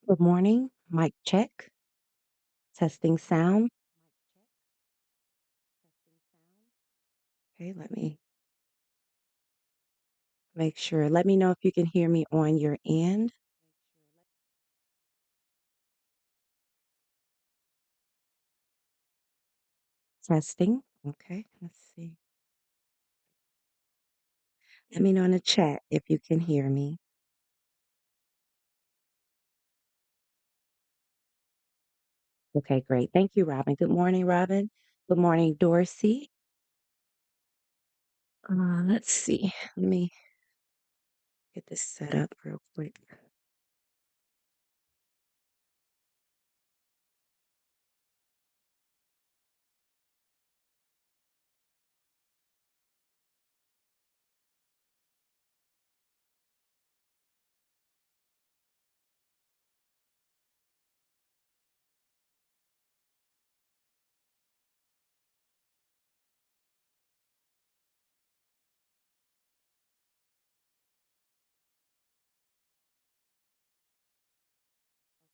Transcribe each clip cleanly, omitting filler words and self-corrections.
Good morning. Mic check. Testing sound. Okay, let me make sure. Let me know if you can hear me on your end. Testing. Okay, let's see. Let me know in the chat if you can hear me. Okay, great. Thank you, Robin. Good morning, Robin. Good morning, Dorsey. Let's see. Let me get this set up real quick.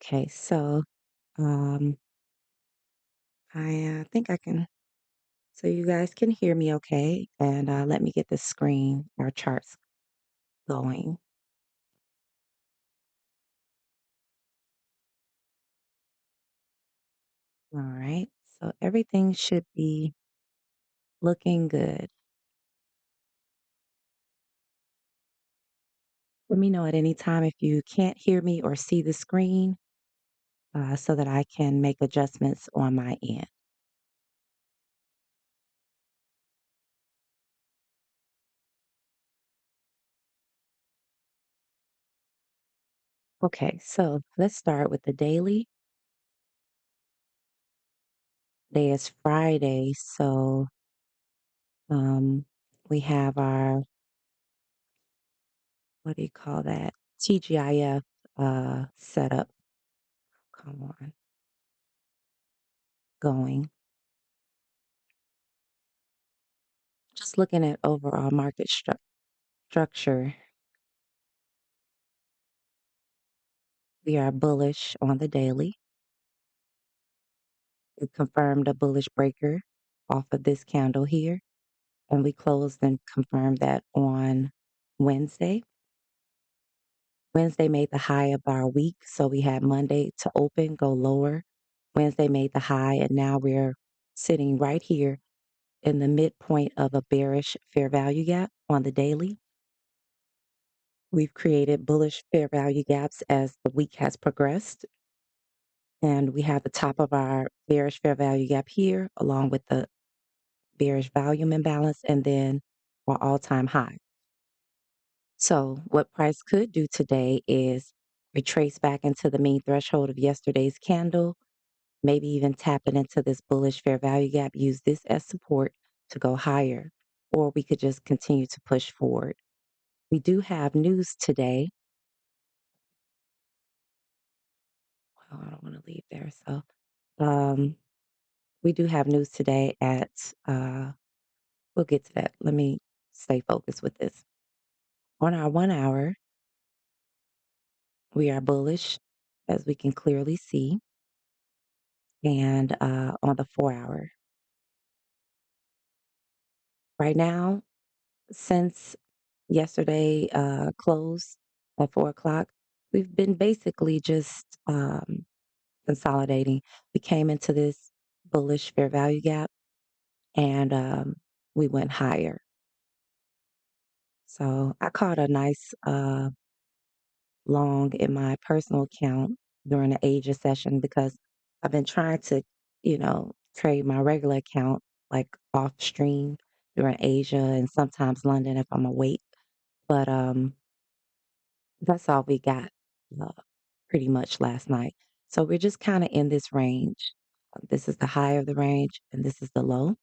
Okay, so um, I think I can. So you guys can hear me, okay? And let me get the screen, our charts going. All right. So everything should be looking good. Let me know at any time if you can't hear me or see the screen so that I can make adjustments on my end. Okay, so let's start with the daily. Today is Friday, so um, we have our, what do you call that? TGIF setup. Come on, going. Just looking at overall market structure, we are bullish on the daily. We confirmed a bullish breaker off of this candle here, and we closed and confirmed that on Wednesday. Wednesday made the high of our week, so we had Monday to open, go lower. Wednesday made the high, and now we're sitting right here in the midpoint of a bearish fair value gap on the daily. We've created bullish fair value gaps as the week has progressed, and we have the top of our bearish fair value gap here, along with the bearish volume imbalance, and then our all-time high. So what price could do today is retrace back into the mean threshold of yesterday's candle, maybe even tap it into this bullish fair value gap, use this as support to go higher, or we could just continue to push forward. We do have news today. Well, I don't want to leave there. So um, we do have news today at, we'll get to that. Let me stay focused with this. On our 1 hour, we are bullish, as we can clearly see, and on the 4 hour. Right now, since yesterday closed at 4 o'clock, we've been basically just consolidating. We came into this bullish fair value gap and we went higher. So I caught a nice long in my personal account during the Asia session because I've been trying to, trade my regular account like off stream during Asia and sometimes London if I'm awake. But that's all we got uh, pretty much last night. So we're just kind of in this range. This is the high of the range and this is the low.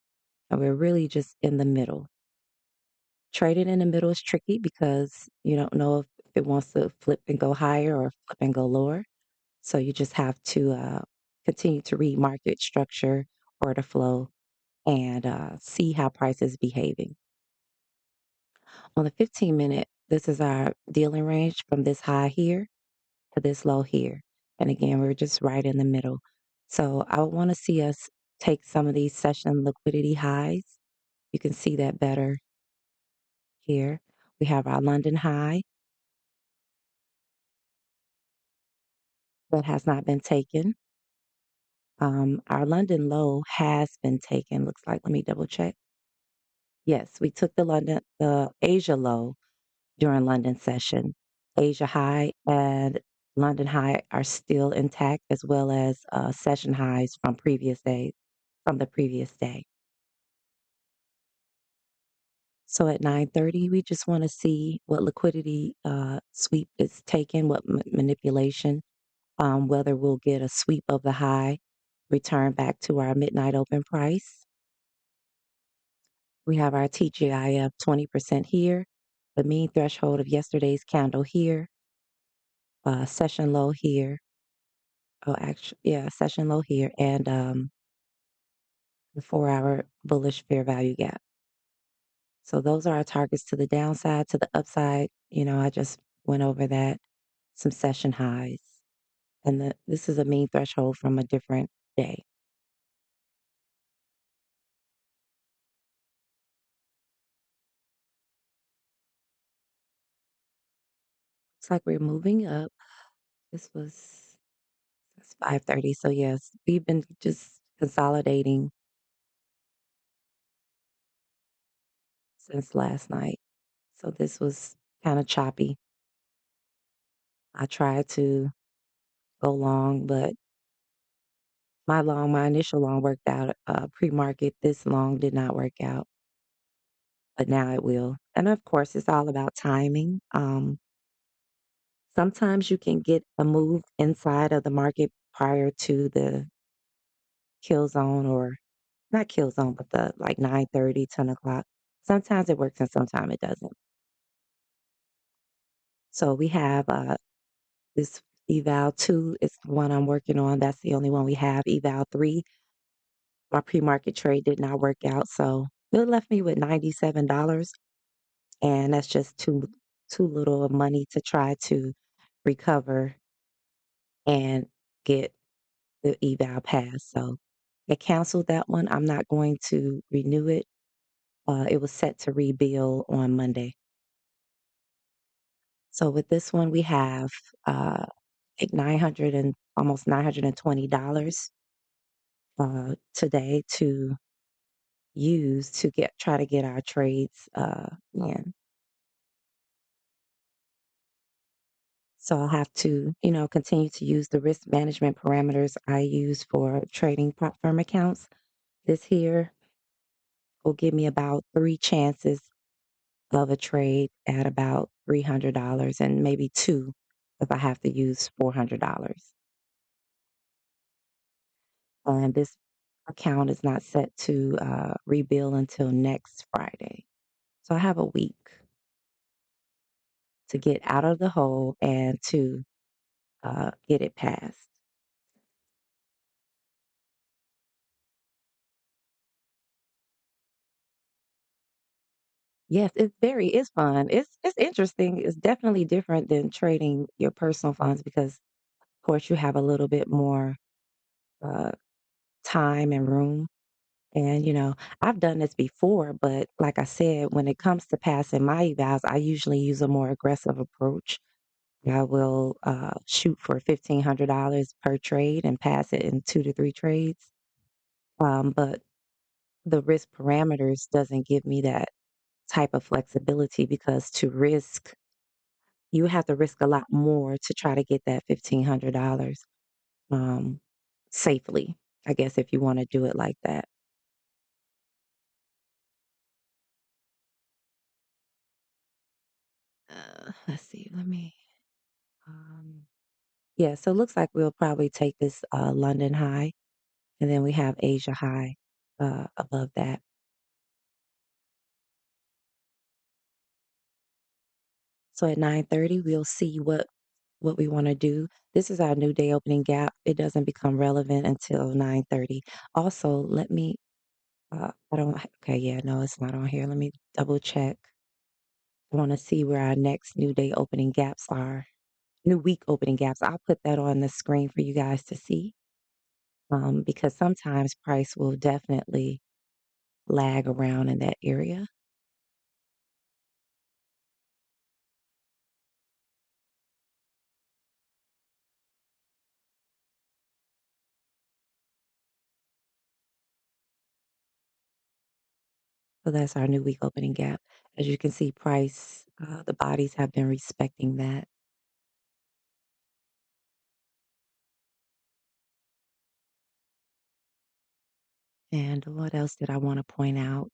And we're really just in the middle. Trading in the middle is tricky because you don't know if it wants to flip and go higher or flip and go lower. So you just have to continue to read market structure, order flow, and see how price is behaving. On the 15-minute, this is our dealing range from this high here to this low here. And again, we're just right in the middle. So I want to see us take some of these session liquidity highs. You can see that better here. We have our London high that has not been taken. Our London low has been taken. Looks like, let me double check. Yes, we took the Asia low during London session. Asia high and London high are still intact, as well as session highs from from the previous day. So at 9:30, we just want to see what liquidity sweep is taken, what manipulation, whether we'll get a sweep of the high, return back to our midnight open price. We have our TGIF 20% here, the mean threshold of yesterday's candle here, session low here. Oh, actually, yeah, session low here, and the 4-hour bullish fair value gap. So those are our targets to the downside. To the upside, I just went over that, some session highs. And this is a mean threshold from a different day. Looks like we're moving up. This was it's 5:30. So yes, we've been just consolidating since last night. So this was kind of choppy. I tried to go long, but my initial long worked out pre-market. This long did not work out, but now it will. And of course, it's all about timing. Sometimes you can get a move inside of the market prior to the kill zone, or not kill zone, but the like 9:30, 10 o'clock. Sometimes it works and sometimes it doesn't. So we have this Eval 2 is the one I'm working on. That's the only one we have. Eval 3, my pre-market trade did not work out. So it left me with $97. And that's just too little of money to try to recover and get the eval pass. So I canceled that one. I'm not going to renew it. It was set to rebuild on Monday. So with this one, we have like 900 and almost $920 today to use to try to get our trades in. So I'll have to, continue to use the risk management parameters I use for trading prop firm accounts. This here will give me about 3 chances of a trade at about $300 and maybe two if I have to use $400. And this account is not set to rebuild until next Friday. So I have a week to get out of the hole and to get it passed. Yes, it's fun. It's interesting. It's definitely different than trading your personal funds because, of course, you have a little bit more uh, time and room. And I've done this before, but like I said, when it comes to passing my evals, I usually use a more aggressive approach. I will shoot for $1,500 per trade and pass it in 2 to 3 trades. But the risk parameters doesn't give me that type of flexibility because you have to risk a lot more to try to get that $1,500 um, safely, I guess, if you want to do it like that. Let's see, um, yeah, so it looks like we'll probably take this London high, and then we have Asia high above that. So at 9:30, we'll see what we want to do. This is our new day opening gap. It doesn't become relevant until 9:30. Also, I don't, okay, yeah, no, it's not on here. Let me double check. I want to see where our next new day opening gaps are. new week opening gaps. I'll put that on the screen for you guys to see, because sometimes price will definitely lag around in that area. So that's our new week opening gap. As you can see, price, the bodies have been respecting that. And what else did I want to point out?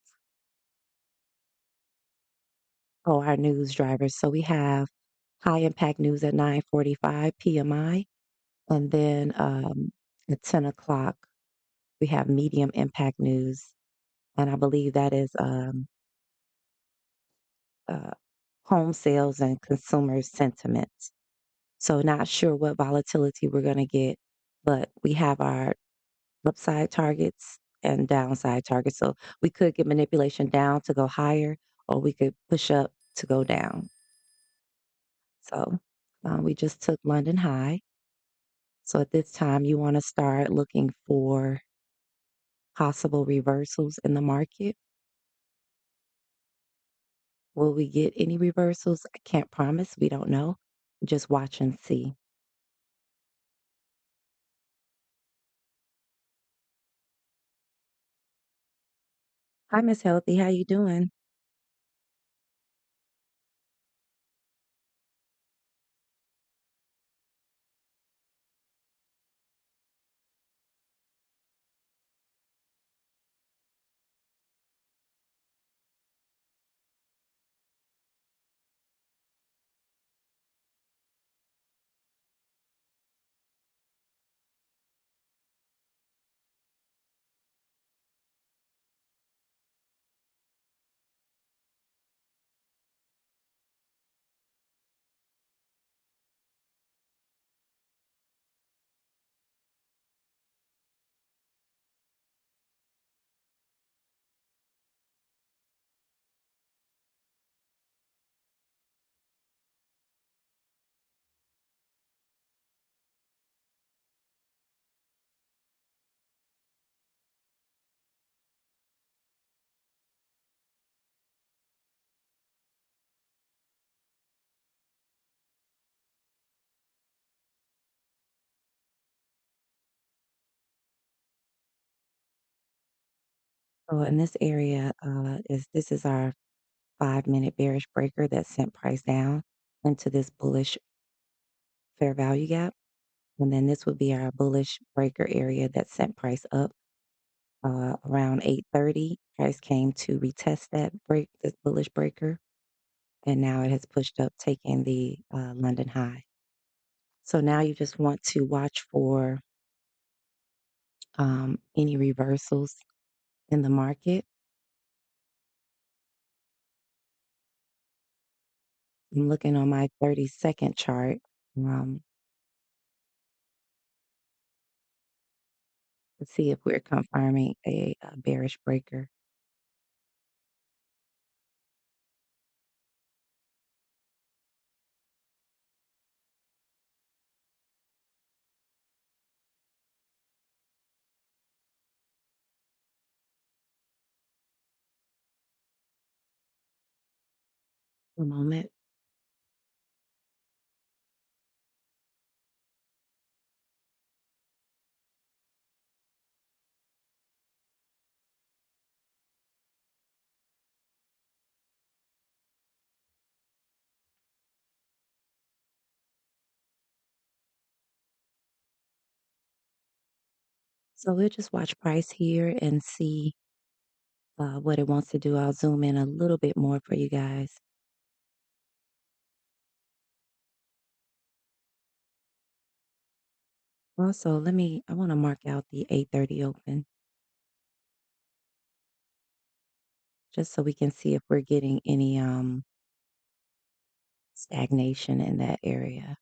Oh, our news drivers. So we have high impact news at 9:45 PMI, and then at 10 o'clock we have medium impact news, and I believe that is uh, home sales and consumer sentiment. So not sure what volatility we're going to get, but we have our upside targets and downside targets. So we could get manipulation down to go higher, or we could push up to go down. So we just took London high. So at this time, you want to start looking for possible reversals in the market. Will we get any reversals? I can't promise. We don't know. Just watch and see. Hi, Miss Healthy. How you doing? So in this area, this is our 5 minute bearish breaker that sent price down into this bullish fair value gap. And then this would be our bullish breaker area that sent price up around 8:30. Price came to retest that break, this bullish breaker, and now it has pushed up, taking the London high. So now you just want to watch for any reversals in the market. I'm looking on my 30-second chart um, to see if we're confirming a bearish breaker. A moment. So we'll just watch price here and see what it wants to do. I'll zoom in a little bit more for you guys. Also, I want to mark out the 8:30 open just so we can see if we're getting any stagnation in that area.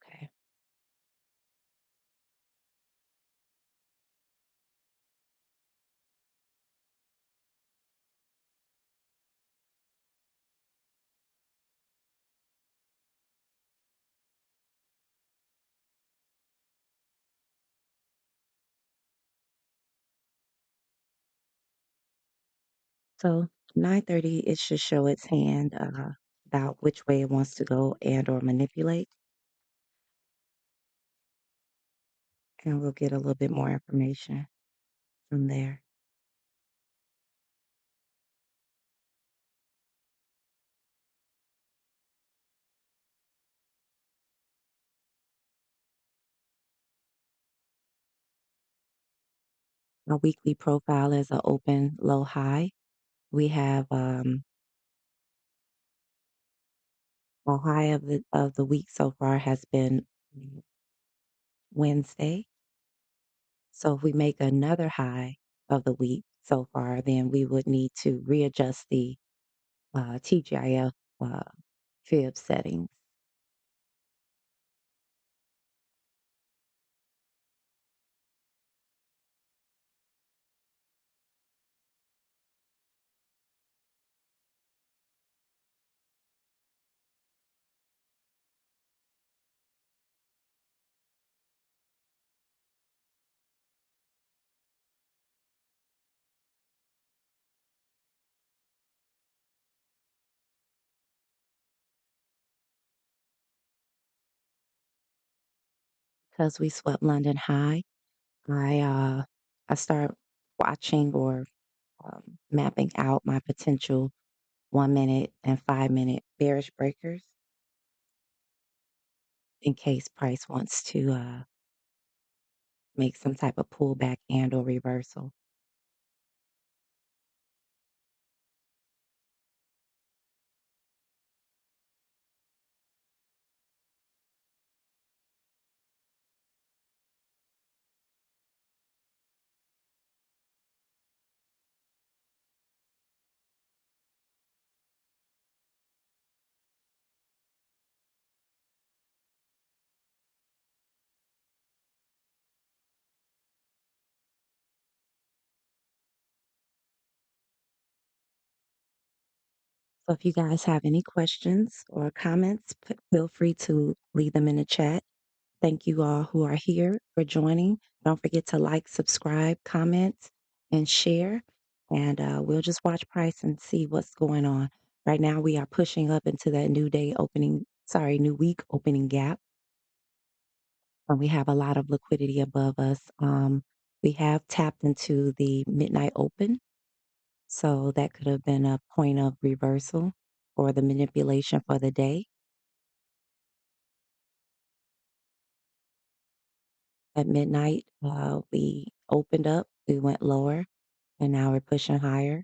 Okay. So 9:30, it should show its hand about which way it wants to go and or manipulate, and we'll get a little bit more information from there. Our weekly profile is an open low high. We have our high of the week so far has been Wednesday. So if we make another high of the week so far, then we would need to readjust the TGIF uh, fib settings. Because we swept London high, I I start watching or mapping out my potential 1 minute and 5 minute bearish breakers in case price wants to make some type of pullback and or reversal. So if you guys have any questions or comments, feel free to leave them in the chat. Thank you all who are here for joining. Don't forget to like, subscribe, comment, and share. And we'll just watch price and see what's going on. Right now, we are pushing up into that new week opening gap. And we have a lot of liquidity above us. We have tapped into the midnight open. So that could have been a point of reversal or the manipulation for the day. At midnight, we opened up, we went lower, and now we're pushing higher.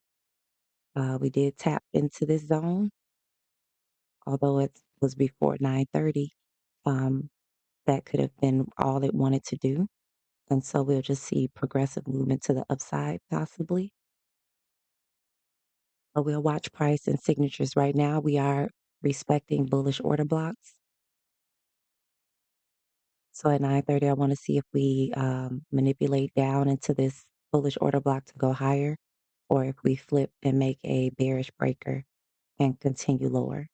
We did tap into this zone, although it was before 9:30. Um, that could have been all it wanted to do. And so we'll just see progressive movement to the upside, possibly. But we'll watch price and signatures. Right now, we are respecting bullish order blocks. So at 9:30, I want to see if we manipulate down into this bullish order block to go higher, or if we flip and make a bearish breaker and continue lower.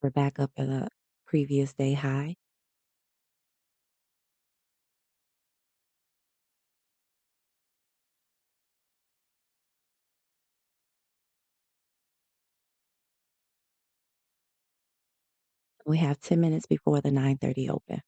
We're back up at a previous day high. We have 10 minutes before the 9:30 open.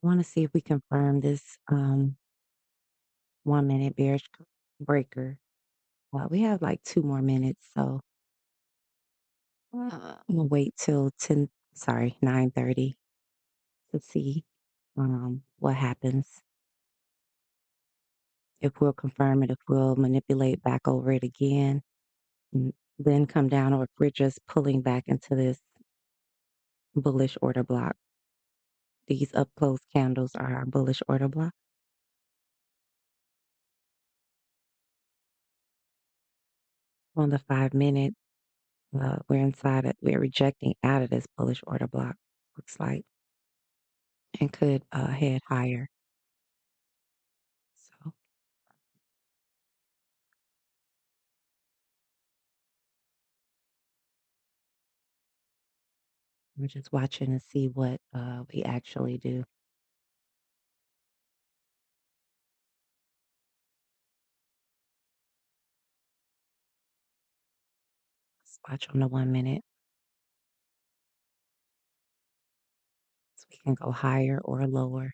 want to see if we confirm this 1 minute bearish breaker. We have like 2 more minutes, so I'm gonna wait till 9:30 to see what happens. If we'll confirm it, if we'll manipulate back over it again, then come down, or if we're just pulling back into this bullish order block. These up close candles are our bullish order block. On the 5 minute, we're rejecting out of this bullish order block, looks like, and could head higher. So we're just watching to see what we actually do. Let's watch on the 1 minute. So we can go higher or lower.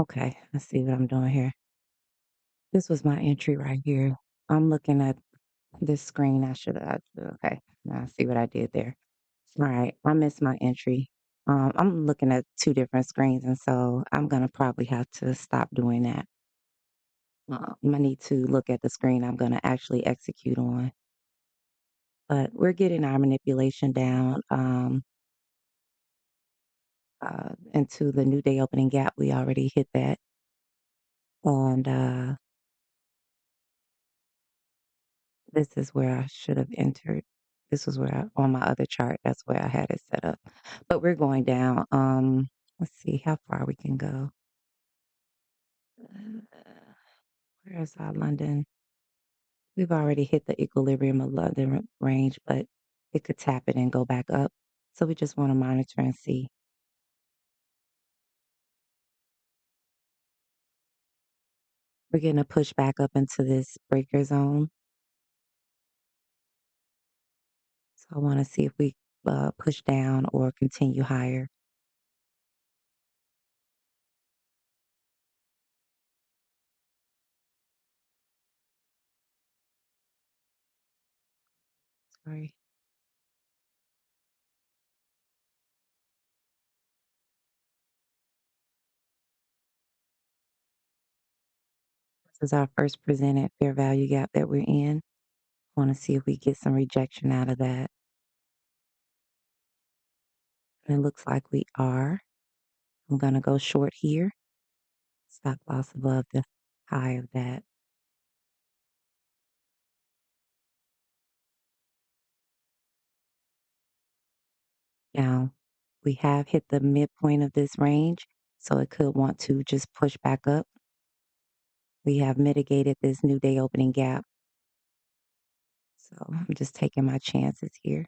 Okay, let's see what I'm doing here. This was my entry right here. I'm looking at this screen. Okay, now I see what I did there. All right, I missed my entry. I'm looking at two different screens, and so I'm gonna probably have to stop doing that. I need to look at the screen I'm gonna actually execute on. But we're getting our manipulation down into the new day opening gap. We already hit that, and this is where I should have entered. This was on my other chart. That's where I had it set up. But we're going down. Let's see how far we can go. Where is our London? We've already hit the equilibrium of London range, but it could tap it and go back up. So we just want to monitor and see. We're getting a push back up into this breaker zone. So I want to see if we push down or continue higher. Sorry. This is our first presented fair value gap that we're in. Want to see if we get some rejection out of that. And it looks like we are. I'm going to go short here. Stop loss above the high of that. Now, we have hit the midpoint of this range, so it could want to just push back up. We have mitigated this new day opening gap. So I'm just taking my chances here.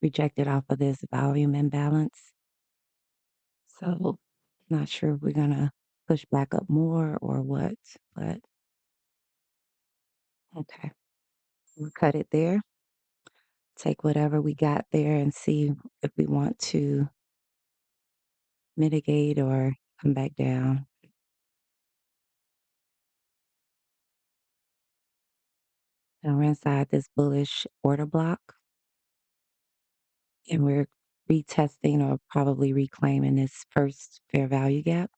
rejected off of this volume imbalance. So not sure if we're gonna push back up more or what, but okay. We'll cut it there. Take whatever we got there and see if we want to mitigate or come back down. Now we're inside this bullish order block and we're retesting or probably reclaiming this first fair value gap.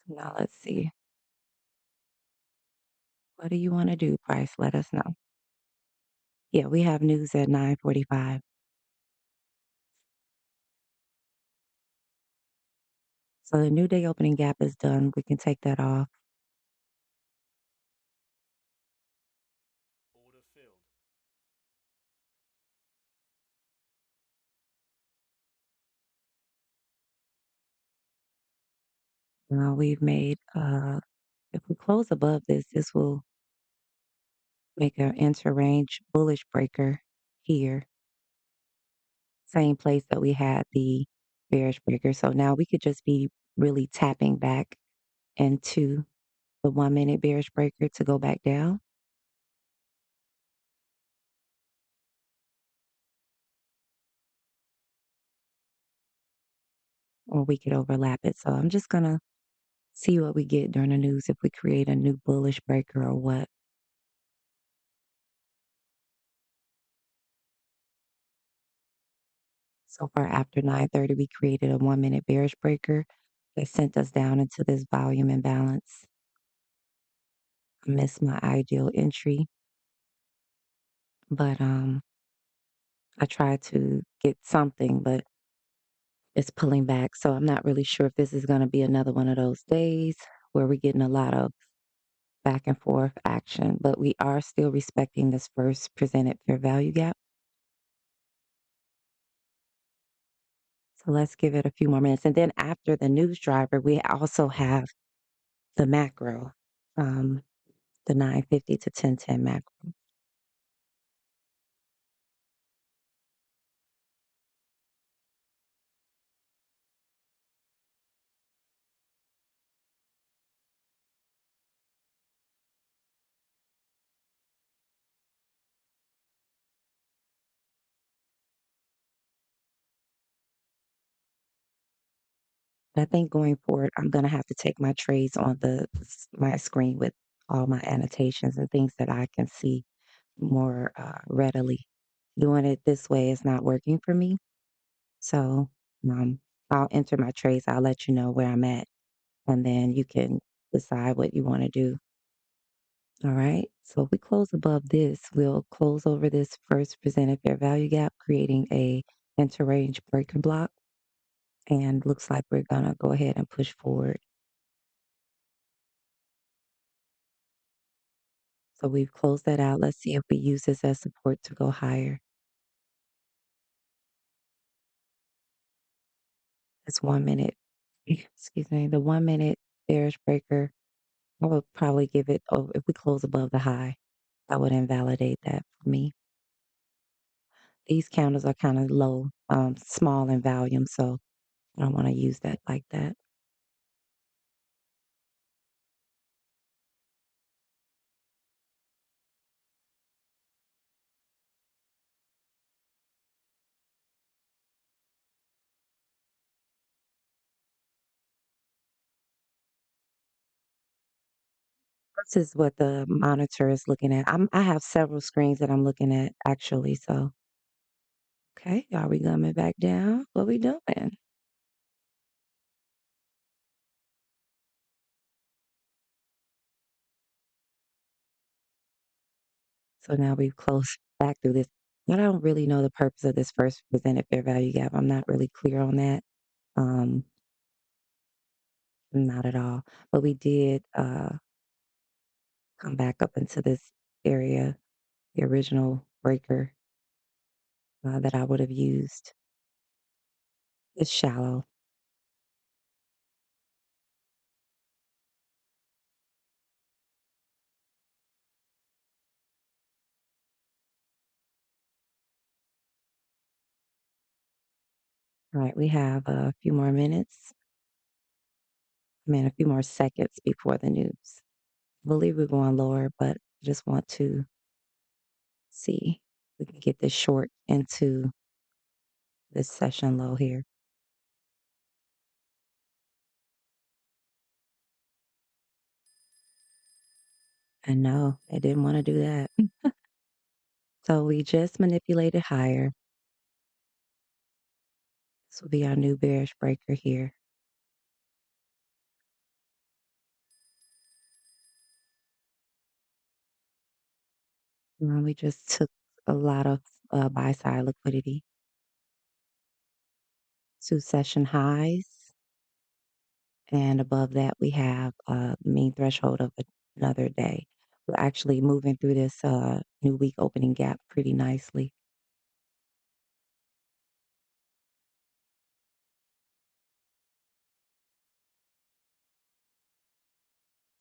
So now let's see. What do you want to do, Price? Let us know. Yeah, we have news at 9:45. So the new day opening gap is done. We can take that off. Order filled. Now we've made, if we close above this, this will make an inter-range bullish breaker here. Same place that we had the bearish breaker. So now we could just be really tapping back into the 1 minute bearish breaker to go back down, or we could overlap it. So I'm just gonna see what we get during the news if we create a new bullish breaker or what. So far after 9:30, we created a 1 minute bearish breaker that sent us down into this volume imbalance. I missed my ideal entry, but I tried to get something, but it's pulling back. So I'm not really sure if this is going to be another one of those days where we're getting a lot of back and forth action, but we are still respecting this first presented fair value gap. So let's give it a few more minutes. And then after the news driver, we also have the macro, um, the 950 to 1010 macro. I think going forward, I'm going to have to take my trades on my screen with all my annotations and things that I can see more readily. Doing it this way is not working for me. So um, I'll enter my trades. I'll let you know where I'm at, and then you can decide what you want to do. All right. So if we close above this, we'll close over this first presented fair value gap, creating a interrange breaker block. And looks like we're gonna go ahead and push forward. So we've closed that out. Let's see if we use this as support to go higher. It's 1 minute. Excuse me. The 1 minute bearish breaker. I would probably give it. Oh, if we close above the high, that would invalidate that for me. These candles are kind of low, small in volume, so I don't want to use that like that. This is what the monitor is looking at. I have several screens that I'm looking at actually. So, okay, are we coming back down? What we doing? So now we've closed back through this. But I don't really know the purpose of this first presented fair value gap. I'm not really clear on that. Um, not at all. But we did come back up into this area, the original breaker that I would have used. It's shallow. All right, we have a few more minutes, a few more seconds before the news. I believe we're going lower, but I just want to see if we can get this short into this session low here. And no, they didn't want to do that. So we just manipulated higher. This will be our new bearish breaker here. We just took a lot of buy side liquidity. Two session highs. And above that, we have a mean threshold of another day. We're actually moving through this new week opening gap pretty nicely.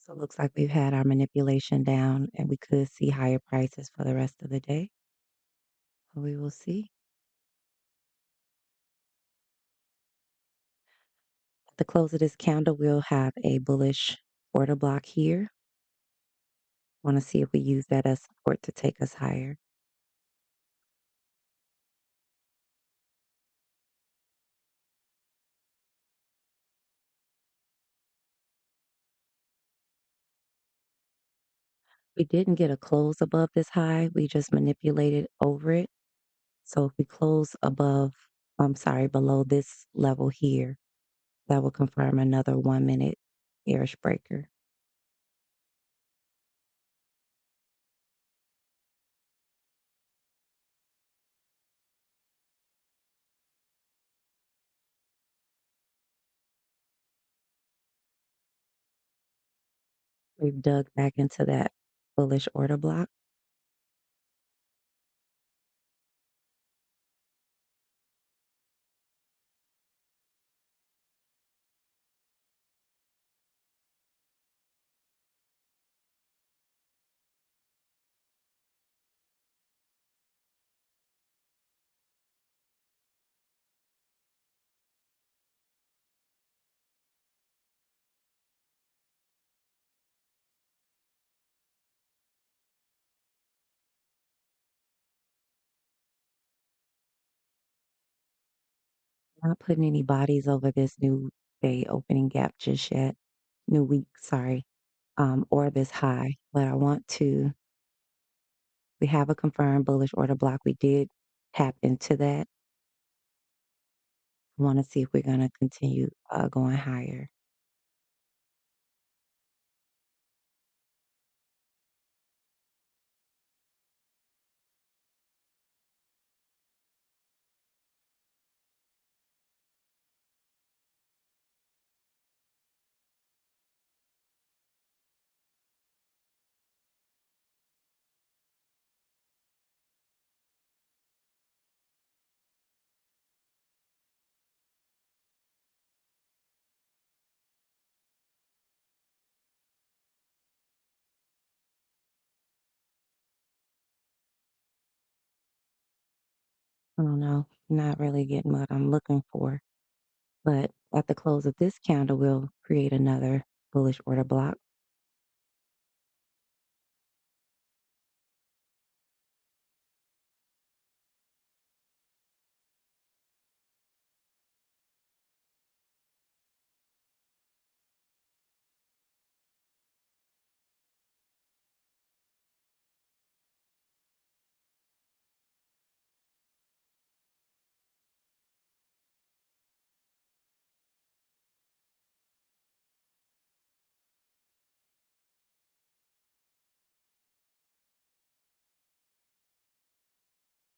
So it looks like we've had our manipulation down and we could see higher prices for the rest of the day. We will see. At the close of this candle, we'll have a bullish order block here. Want to see if we use that as support to take us higher. We didn't get a close above this high. We just manipulated over it. So if we close below this level here, that will confirm another 1 minute bearish breaker. We've dug back into that bullish order block. Not putting any bodies over this new day opening gap just yet, new week, sorry, or this high. But we have a confirmed bullish order block. We did tap into that. Want to see if we're going to continue going higher. I don't know, not really getting what I'm looking for. But at the close of this candle, we'll create another bullish order block.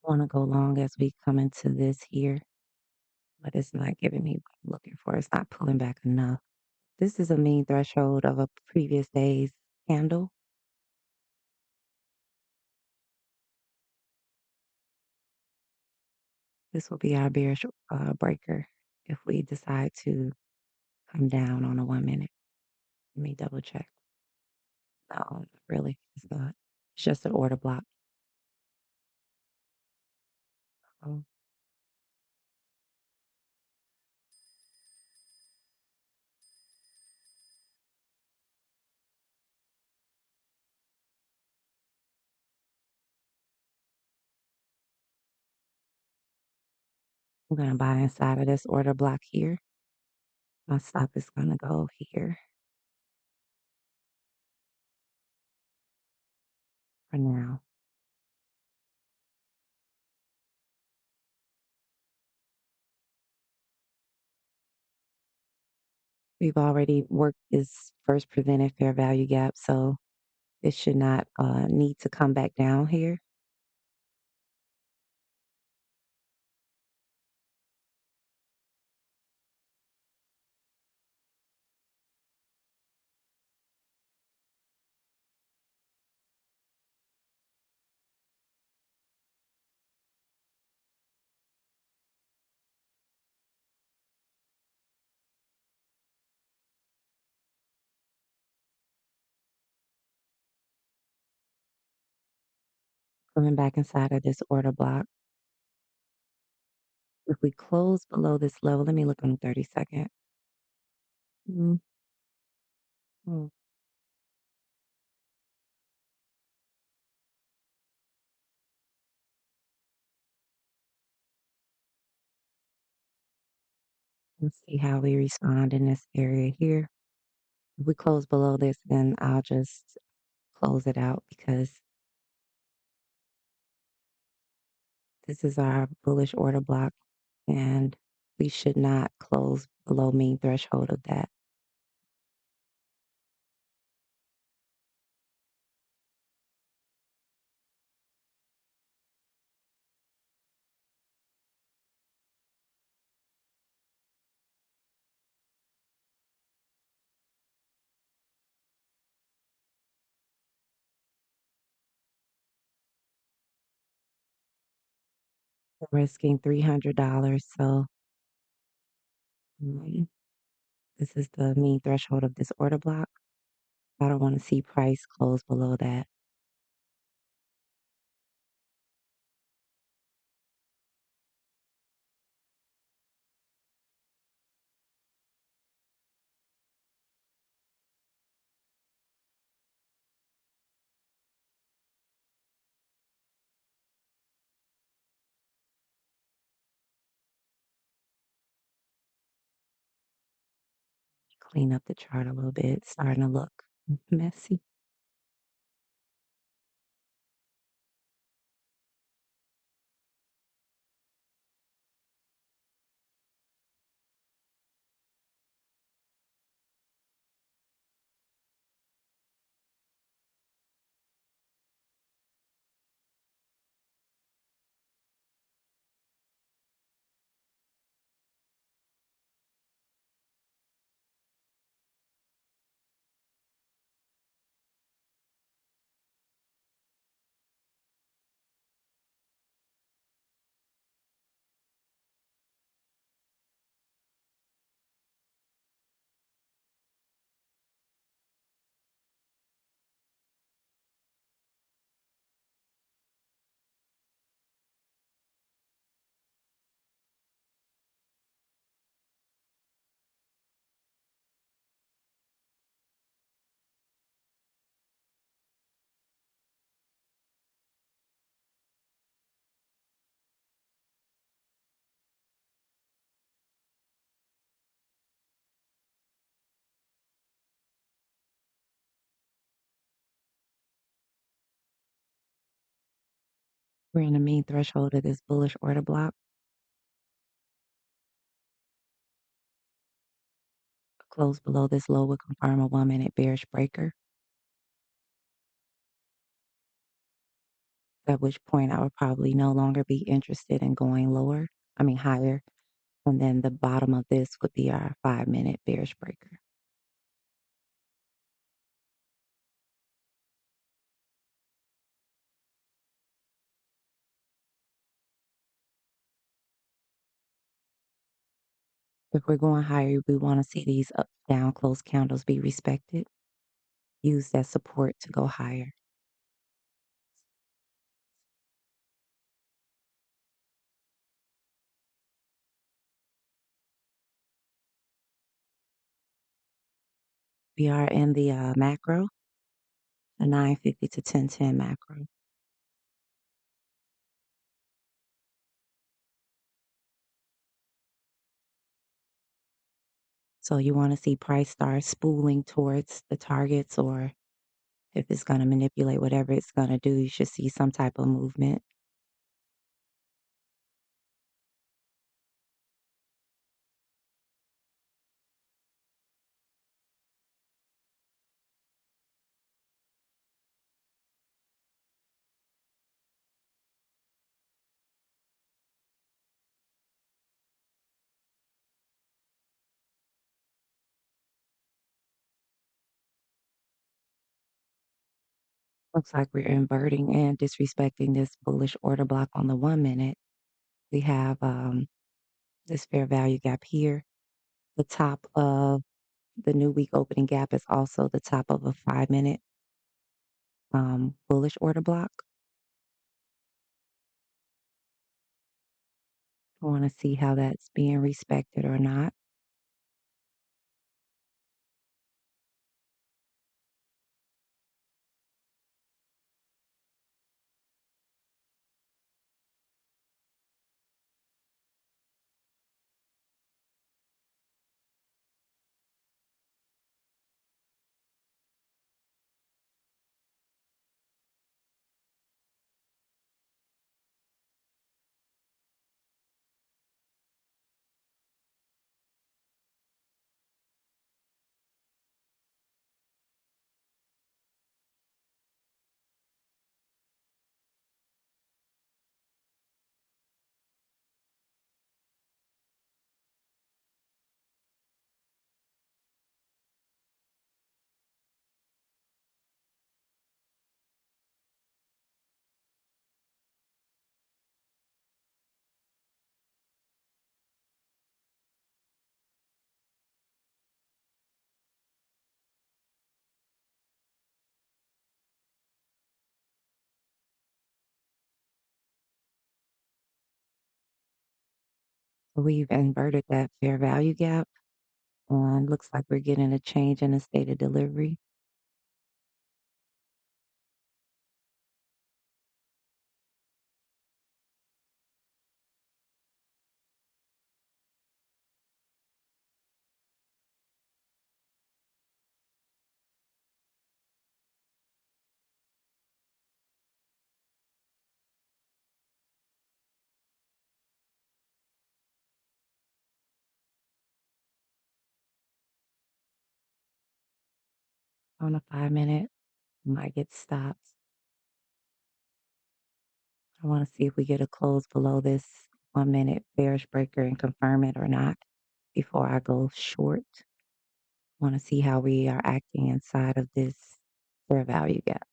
Want to go long as we come into this here, but it's not giving me what I'm looking for. It's not pulling back enough. This is a mean threshold of a previous day's candle. This will be our bearish breaker if we decide to come down on a 1 minute. Let me double check. No, really, it's not. It's just an order block. Oh, I'm gonna buy inside of this order block here. My stop is gonna go here for now. We've already worked this first presented fair value gap, so it should not need to come back down here. Coming back inside of this order block. If we close below this level, let me look on the 30-second. Mm, mm. Let's see how we respond in this area here. If we close below this, then I'll just close it out because this is our bullish order block and we should not close below mean threshold of that. We're risking $300, so mm, this is the mean threshold of this order block. I don't want to see price close below that. Clean up the chart a little bit. It's starting to look messy. We're in the mean threshold of this bullish order block. Close below this low would confirm a 1-minute bearish breaker, at which point I would probably no longer be interested in going higher. And then the bottom of this would be our 5-minute bearish breaker. If we're going higher, we want to see these up down close candles be respected. Use that support to go higher. We are in the macro, the 950 to 1010 macro. So you want to see price start spooling towards the targets, or if it's going to manipulate whatever it's going to do, you should see some type of movement. Looks like we're inverting and disrespecting this bullish order block on the 1 minute. We have this fair value gap here. The top of the new week opening gap is also the top of a 5 minute bullish order block. I want to see how that's being respected or not. We've inverted that fair value gap, and looks like we're getting a change in the state of delivery. On a 5 minute, might get stopped. I want to see if we get a close below this 1 minute bearish breaker and confirm it or not before I go short. Want to see how we are acting inside of this fair value gap.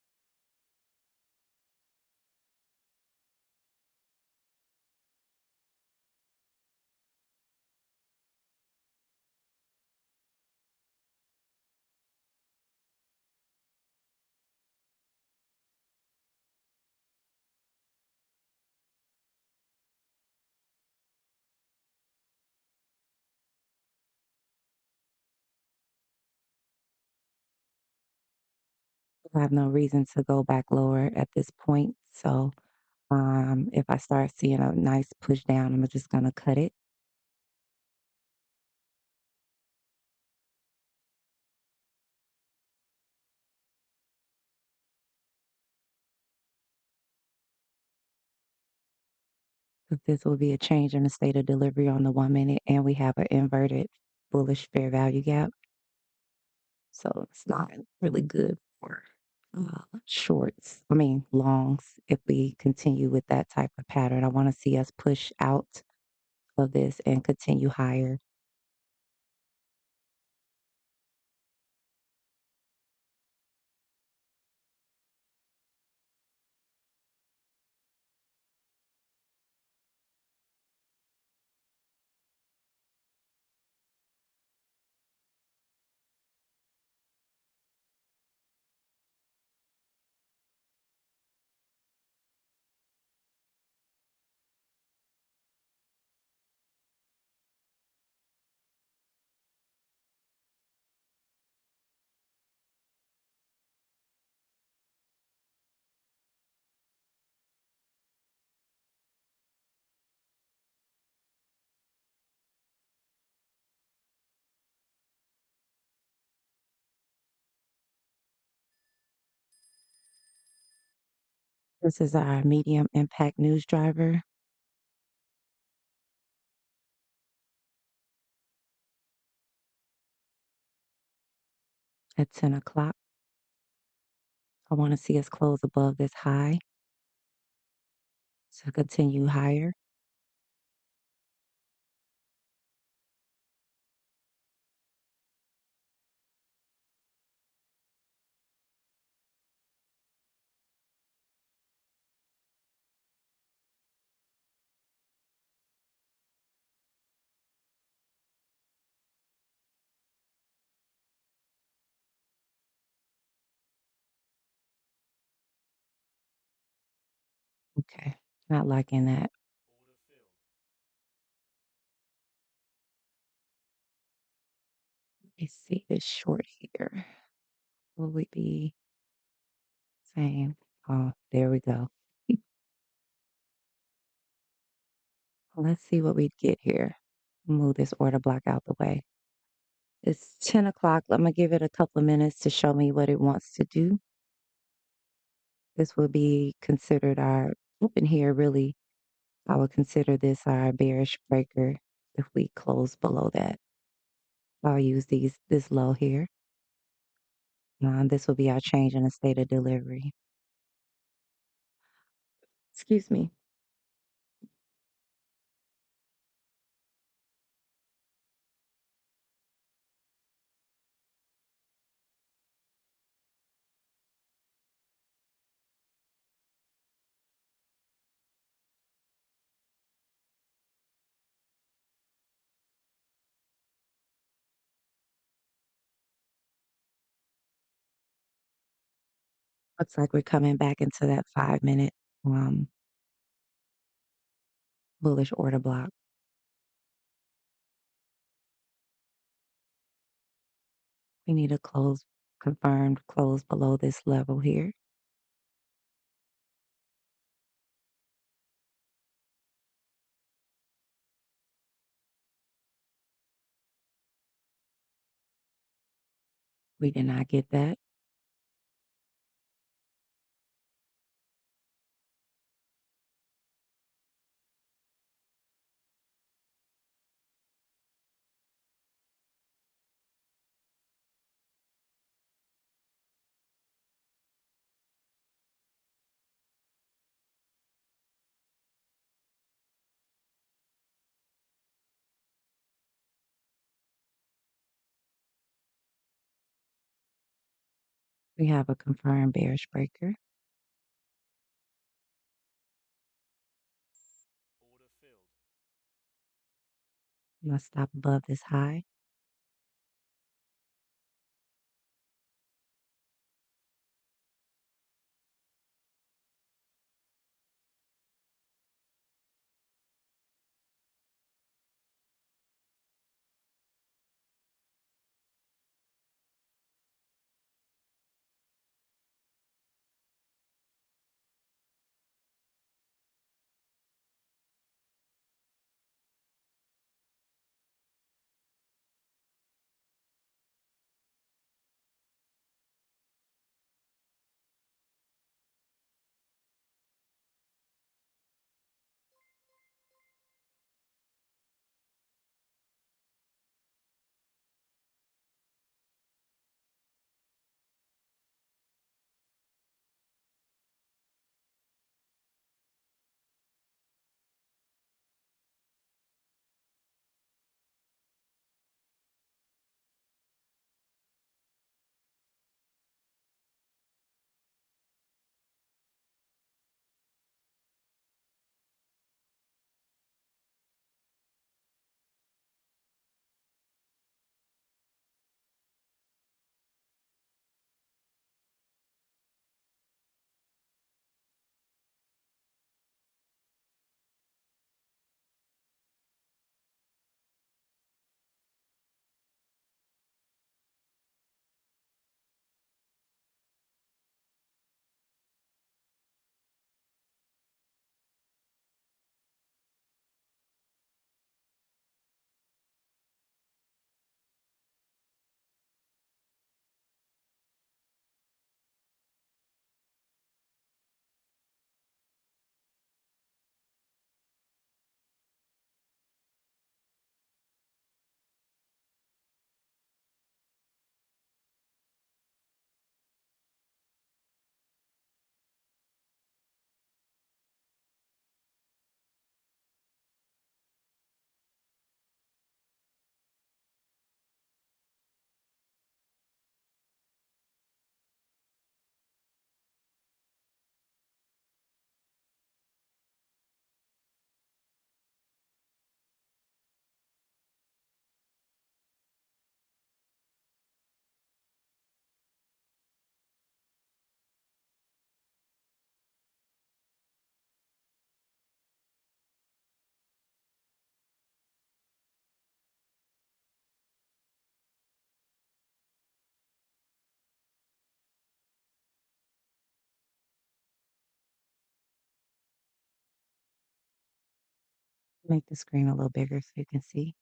I have no reason to go back lower at this point. So if I start seeing a nice push down, I'm just going to cut it. Because this will be a change in the state of delivery on the 1 minute, and we have an inverted bullish fair value gap. So it's not really good for shorts. I mean, longs. If we continue with that type of pattern, I want to see us push out of this and continue higher. This is our medium impact news driver at 10 o'clock. I want to see us close above this high to continue higher. Okay, not liking that. Let's see this short here. Will we be same? Oh, there we go. Let's see what we get here. Move this order block out the way. It's 10 o'clock. I'm gonna give it a couple of minutes to show me what it wants to do. This will be considered our open here, really. I would consider this our bearish breaker if we close below that. I'll use this low here. This will be our change in the state of delivery. Excuse me. Looks like we're coming back into that 5-minute um, bullish order block. We need a close, confirmed close below this level here. We did not get that. We have a confirmed bearish breaker. Let's stop above this high. Make the screen a little bigger so you can see.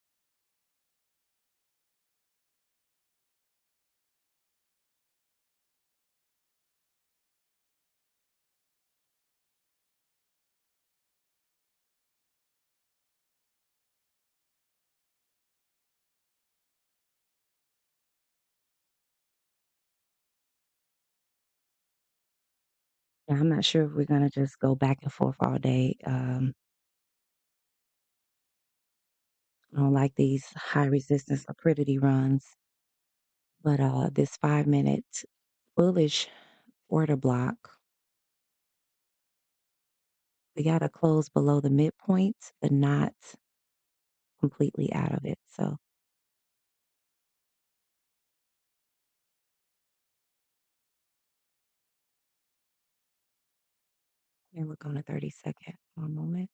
Yeah, I'm not sure if we're gonna just go back and forth all day. I don't like these high resistance liquidity runs, but this 5 minute bullish order block, we got to close below the midpoint, but not completely out of it. So let me look on the 30-second. One moment.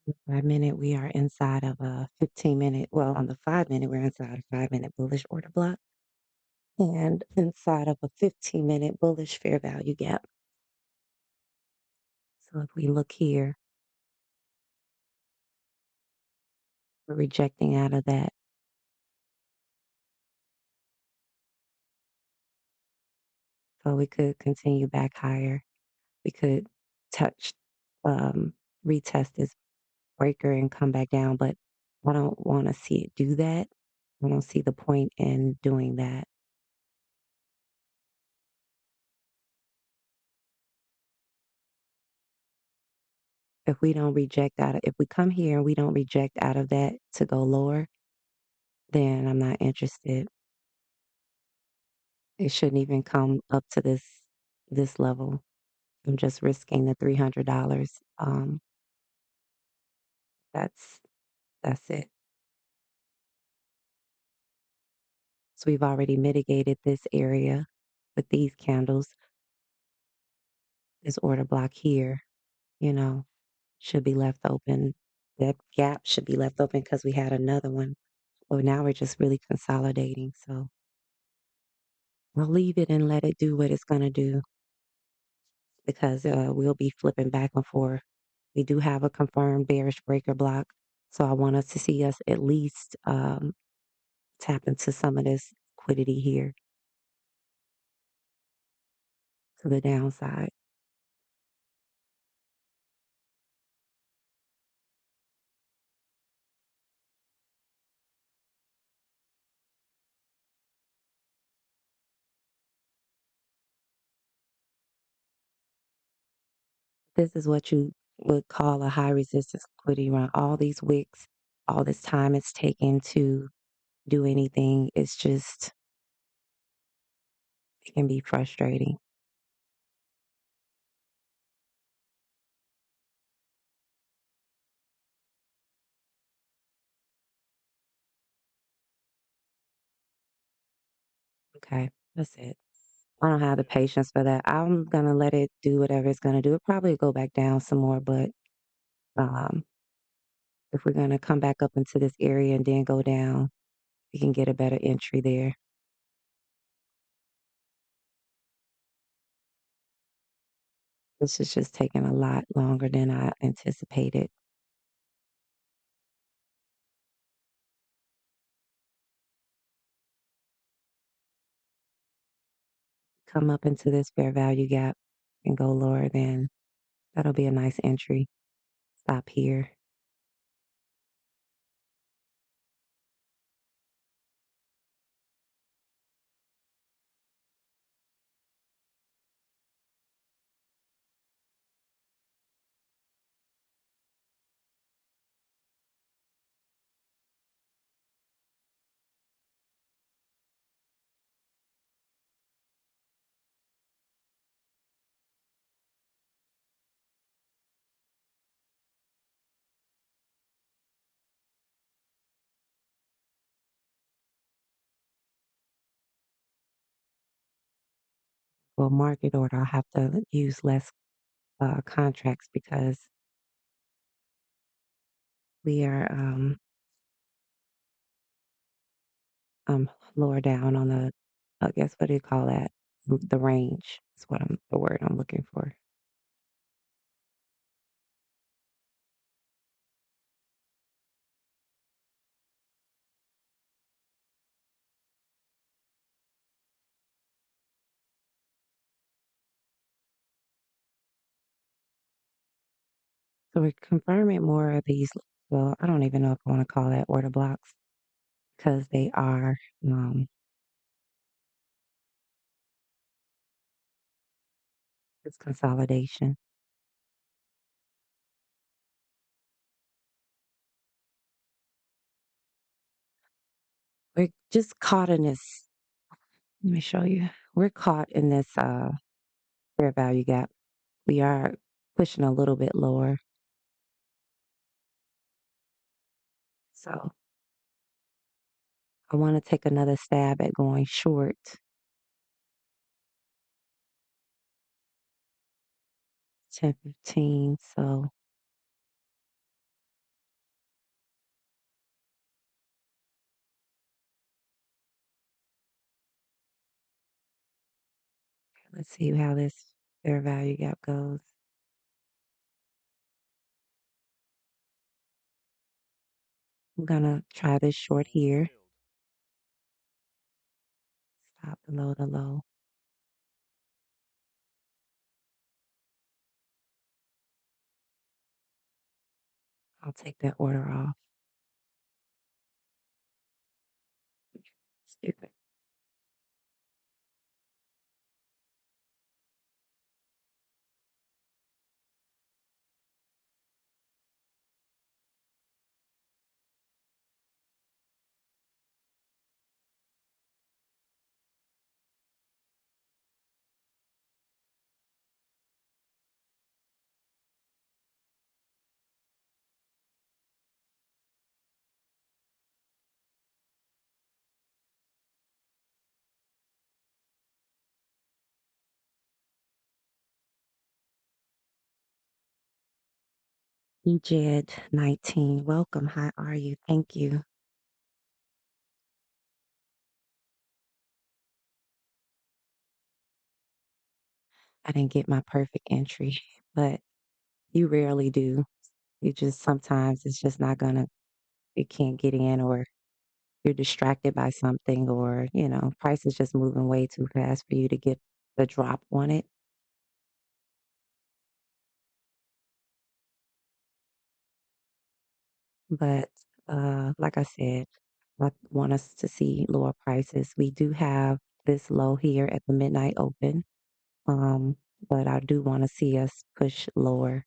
The 5 minute, we are inside of a 15 minute. Well, on the 5 minute, we're inside a 5 minute bullish order block and inside of a 15 minute bullish fair value gap. So if we look here, we're rejecting out of that. So we could continue back higher. We could touch, um, retest this breaker and come back down, but I don't want to see it do that. I don't see the point in doing that. If we come here and we don't reject out of that to go lower, then I'm not interested. It shouldn't even come up to this level. I'm just risking the $300. That's that's it. So we've already mitigated this area with these candles, this order block here. you know, should be left open. That gap should be left open because we had another one. But now we're just really consolidating. So I'll leave it and let it do what it's going to do because we'll be flipping back and forth. We do have a confirmed bearish breaker block. So I want us to see us at least tap into some of this liquidity here to the downside. This is what you would call a high resistance liquidity run. All these wicks, all this time it's taken to do anything, it's just, it can be frustrating. Okay, that's it. I don't have the patience for that. I'm gonna let it do whatever it's gonna do. It probably go back down some more, but um, if we're gonna come back up into this area and then go down, we can get a better entry there. This is just taking a lot longer than I anticipated. Come up into this fair value gap and go lower, then that'll be a nice entry. Stop here. For market order, I'll have to use less contracts because we are lower down on the, I guess, what do you call that? The range is what the word I'm looking for. So we're confirming more of these. Well, I don't even know if I want to call that order blocks because they are um, it's consolidation. We're just caught in this. Let me show you. We're caught in this fair value gap. We are pushing a little bit lower. So I want to take another stab at going short. 10:15. So let's see how this fair value gap goes. I'm gonna try this short here. Stop below the low. I'll take that order off. Stupid. EJED19, welcome. How are you? Thank you. I didn't get my perfect entry, but you rarely do. You just sometimes it's just not gonna, it can't get in, or you're distracted by something, or, price is just moving way too fast for you to get the drop on it. But like I said, I want us to see lower prices. We do have this low here at the midnight open. Um, but I do want to see us push lower,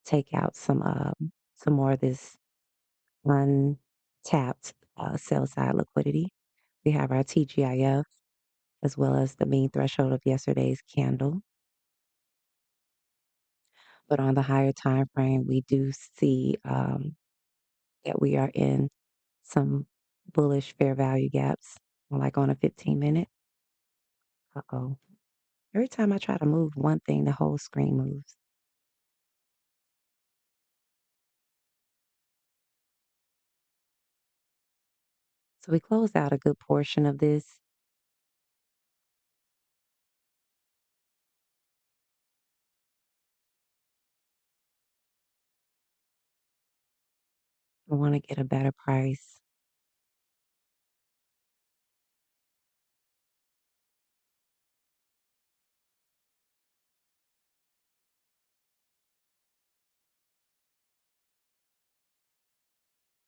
take out some more of this untapped sell side liquidity. We have our TGIF as well as the mean threshold of yesterday's candle. But on the higher time frame, we do see that we are in some bullish fair value gaps, like on a 15-minute. Uh-oh. Every time I try to move one thing, the whole screen moves. So we closed out a good portion of this. I want to get a better price.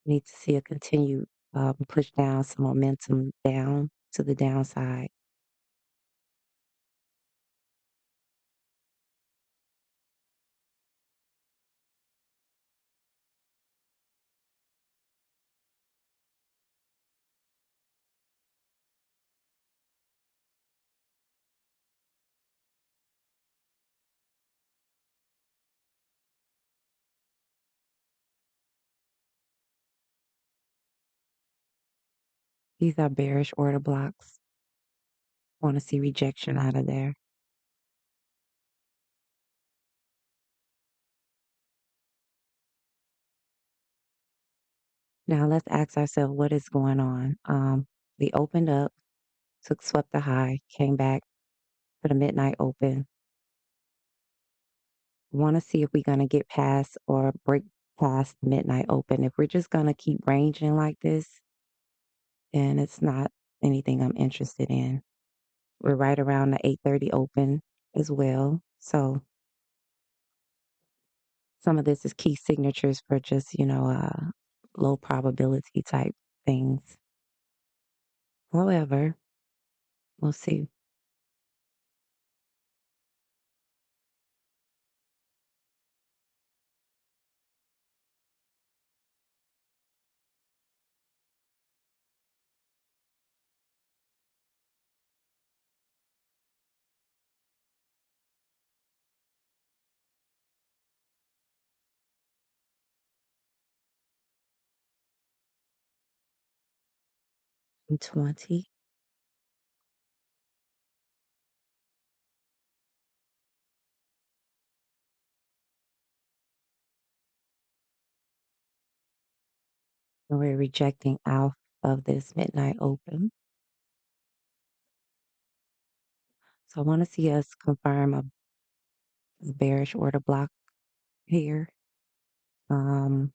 Need to see a continued push down, some momentum down to the downside. These are bearish order blocks. Want to see rejection out of there. Now let's ask ourselves what is going on. We opened up, swept the high, came back for the midnight open. Want to see if we're going to get past or break past midnight open. If we're just going to keep ranging like this, then it's not anything I'm interested in. We're right around the 8:30 open as well. So some of this is key signatures for just, low probability type things. However, we'll see. In 20, and we're rejecting out of this midnight open. So I want to see us confirm a bearish order block here. Um,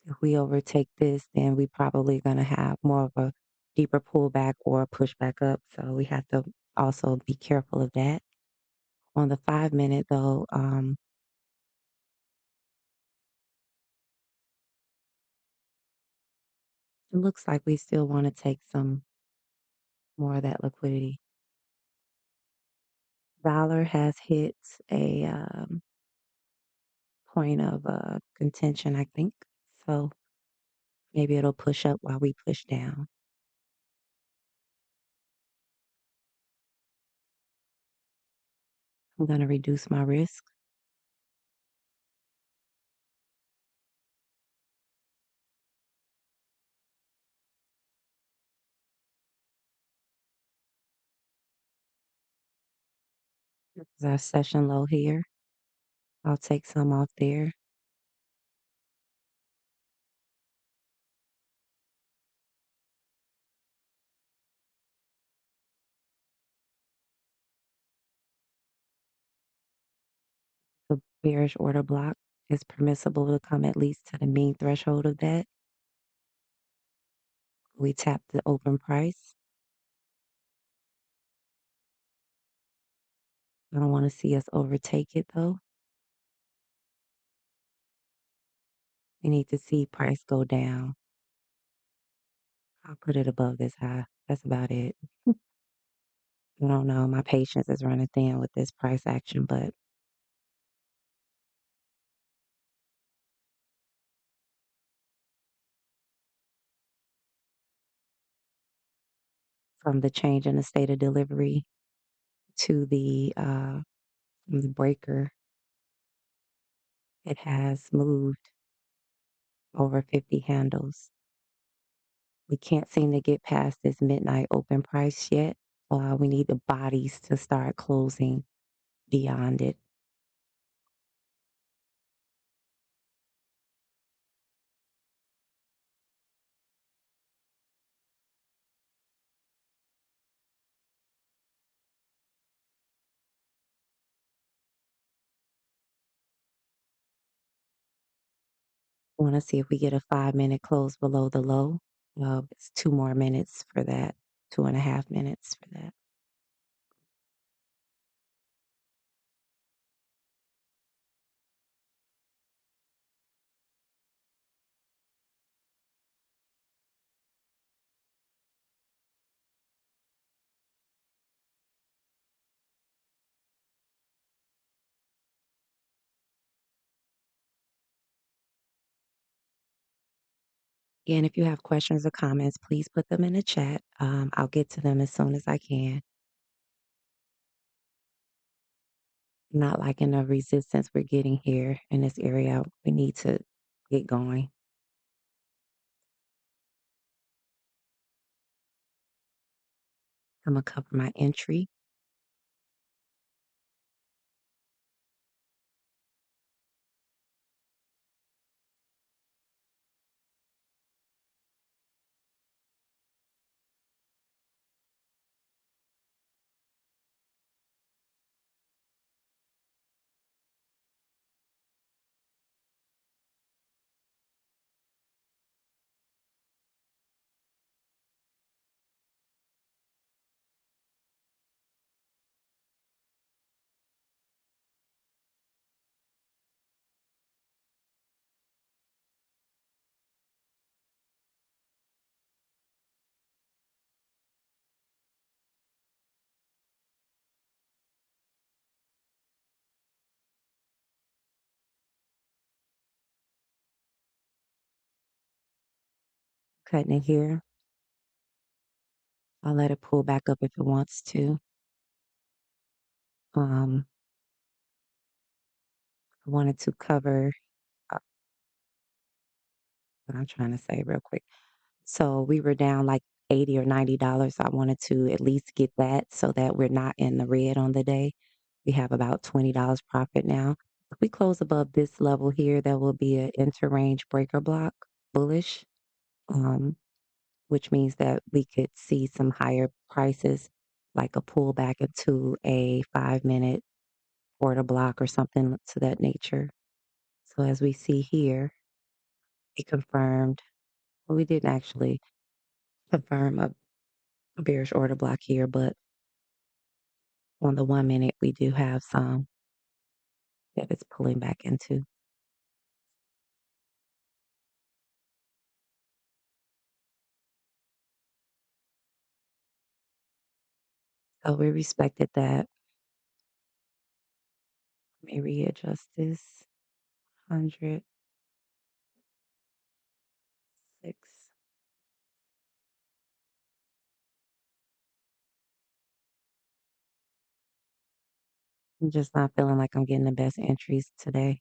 if we overtake this, then we probably going to have more of a deeper pullback or a pushback up. So we have to also be careful of that. On the 5 minute though, it looks like we still want to take some more of that liquidity. Dollar has hit a point of contention, I think. So maybe it'll push up while we push down. I'm going to reduce my risk. This is our session low here. I'll take some off there. The bearish order block is permissible to come at least to the mean threshold of that. We tap the open price. I don't want to see us overtake it though. We need to see price go down. I'll put it above this high. That's about it. I don't know. My patience is running thin with this price action, but from the change in the state of delivery to from the breaker, it has moved over 50 handles. We can't seem to get past this midnight open price yet. We need the bodies to start closing beyond it. I want to see if we get a 5 minute close below the low. It's 2 more minutes for that, 2.5 minutes for that. Again, if you have questions or comments, please put them in the chat. I'll get to them as soon as I can. Not liking the resistance we're getting here in this area. We need to get going. I'm gonna cover my entry. Cutting it here. I'll let it pull back up if it wants to. I wanted to cover what I'm trying to say real quick. So we were down like $80 or $90. I wanted to at least get that so that we're not in the red on the day. We have about $20 profit now. If we close above this level here, there will be an inter-range breaker block, bullish, um, which means that we could see some higher prices, like a pullback into a 5 minute order block or something to that nature. So as we see here, it confirmed, well, we didn't actually confirm a bearish order block here, but on the 1 minute, we do have some that it's pulling back into. So we respected that. Let me readjust this. 106. I'm just not feeling like I'm getting the best entries today.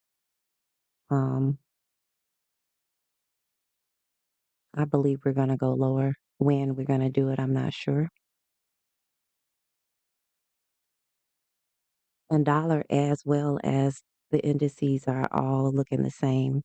Um, I believe we're going to go lower. When we're going to do it, I'm not sure. And dollar as well as the indices are all looking the same.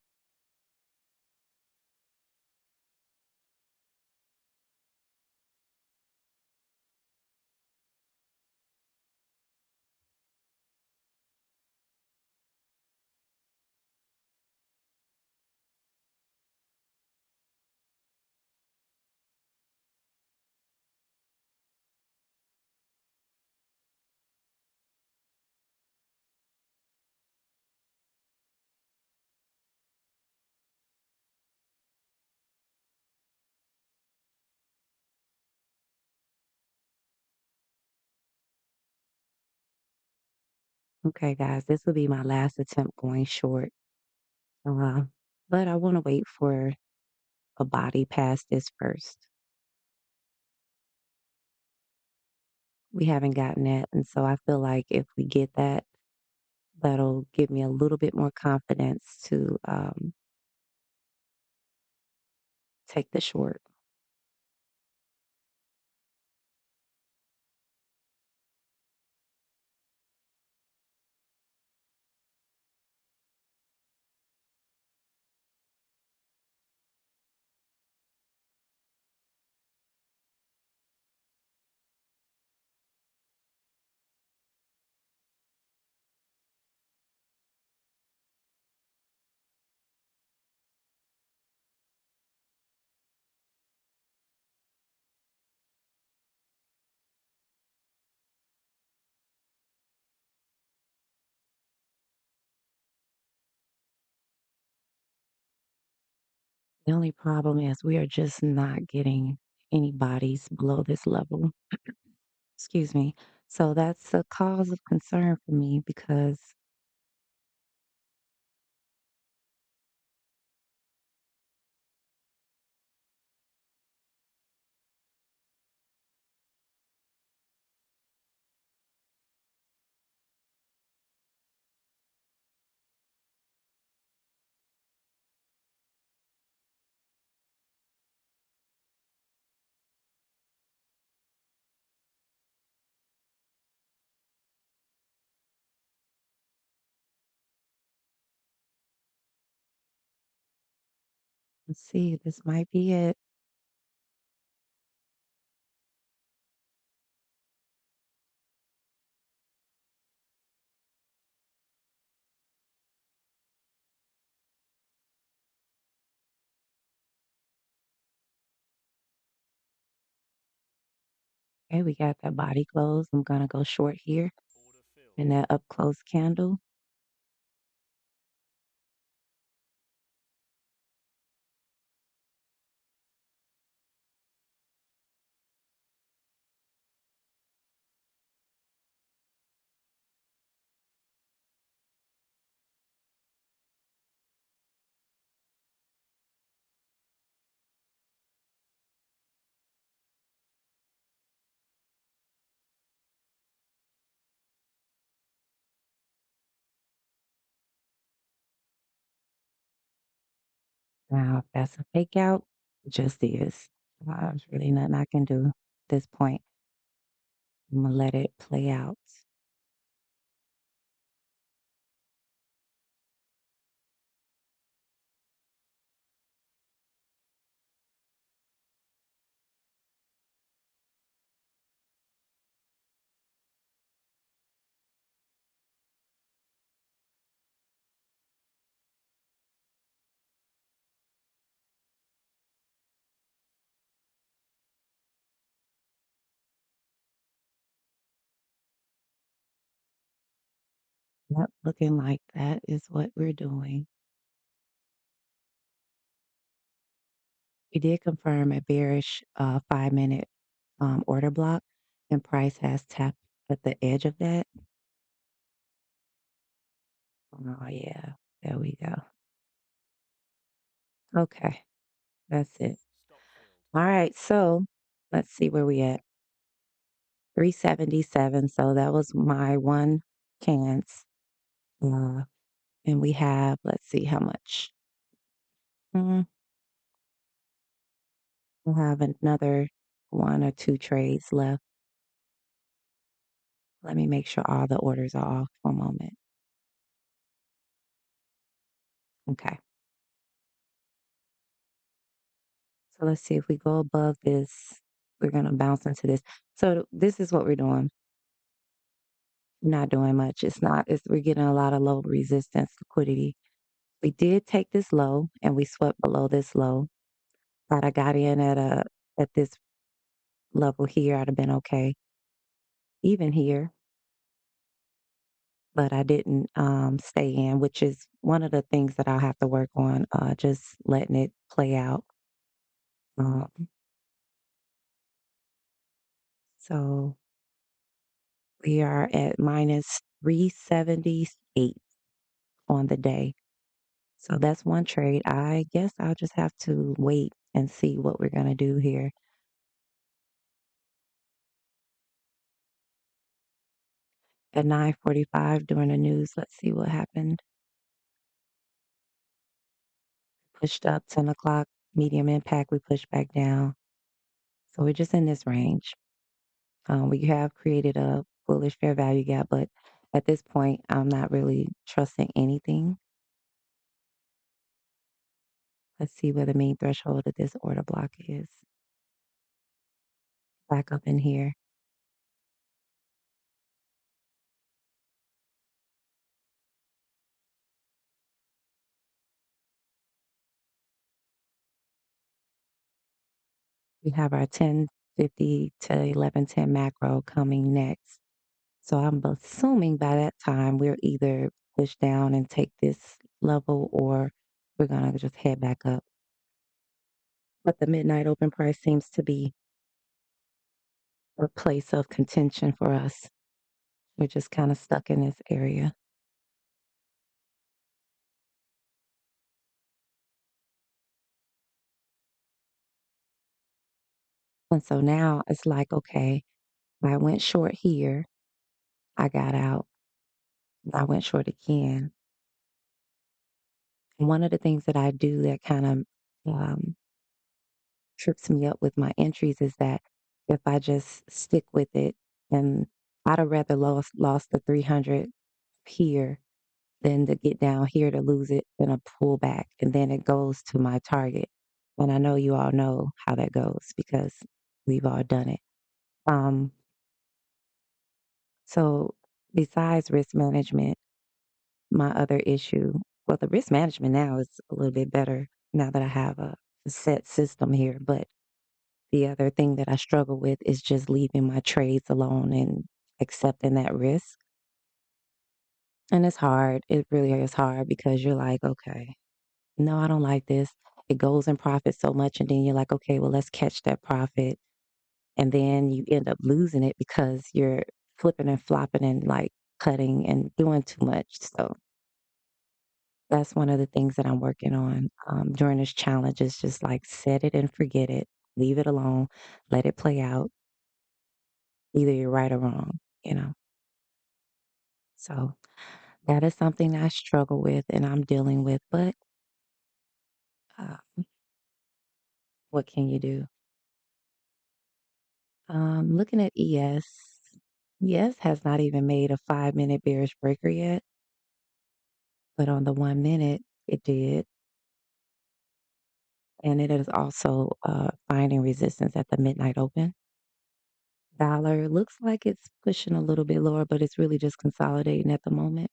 Okay, guys, this will be my last attempt going short. Uh, but I want to wait for a body past this first. We haven't gotten that. And so I feel like if we get that, that'll give me a little bit more confidence to take the short. The only problem is we are just not getting any bodies below this level. Excuse me. So that's a cause of concern for me because let's see, this might be it. Okay, we got that body closed. I'm gonna go short here in that up close candle. Now, if that's a fake out, it just is. There's really nothing I can do at this point. I'm gonna let it play out. Yep, looking like that is what we're doing. We did confirm a bearish 5 minute order block, and price has tapped at the edge of that. Oh, yeah, there we go. Okay, that's it. All right, so let's see where we at. 377. So that was my one chance. Uh, and we have, let's see how much. Mm, we'll have another one or two trades left. Let me make sure all the orders are off for a moment. Okay. So let's see if we go above this, we're gonna bounce into this. So this is what we're doing. We're not doing much. We're getting a lot of low resistance liquidity. We did take this low and we swept below this low. Thought I got in at this level here, I'd have been okay. Even here, but I didn't stay in, which is one of the things that I'll have to work on, just letting it play out. Um, so we are at minus 378 on the day. So that's one trade. I guess I'll just have to wait and see what we're going to do here. At 9:45 during the news, let's see what happened. Pushed up 10 o'clock, medium impact, we pushed back down. So we're just in this range. We have created a bullish fair value gap, but at this point, I'm not really trusting anything. Let's see where the main threshold of this order block is. Back up in here. We have our 10:50 to 11:10 macro coming next. So I'm assuming by that time we're either push down and take this level or we're going to just head back up. But the midnight open price seems to be a place of contention for us. We're just kind of stuck in this area. And so now it's like, okay, I went short here, I got out, I went short again. And one of the things that I do that kind of um, trips me up with my entries is that if I just stick with it, and I'd have rather lost the 300 here than to get down here to lose it than a pullback, and then it goes to my target. And I know you all know how that goes because we've all done it. Um, so besides risk management, my other issue, well, the risk management now is a little bit better now that I have a set system here, but the other thing that I struggle with is just leaving my trades alone and accepting that risk. And it's hard. It really is hard because you're like, okay, no, I don't like this. It goes in profit so much. And then you're like, okay, well, let's catch that profit. And then you end up losing it because you're flipping and flopping and like cutting and doing too much. So that's one of the things that I'm working on during this challenge is just like set it and forget it, leave it alone, let it play out. Either you're right or wrong. So that is something I struggle with and I'm dealing with, but uh, what can you do? Looking at ES, ES has not even made a 5 minute bearish breaker yet, but on the 1 minute, it did. And it is also finding resistance at the midnight open. Dollar looks like it's pushing a little bit lower, but it's really just consolidating at the moment.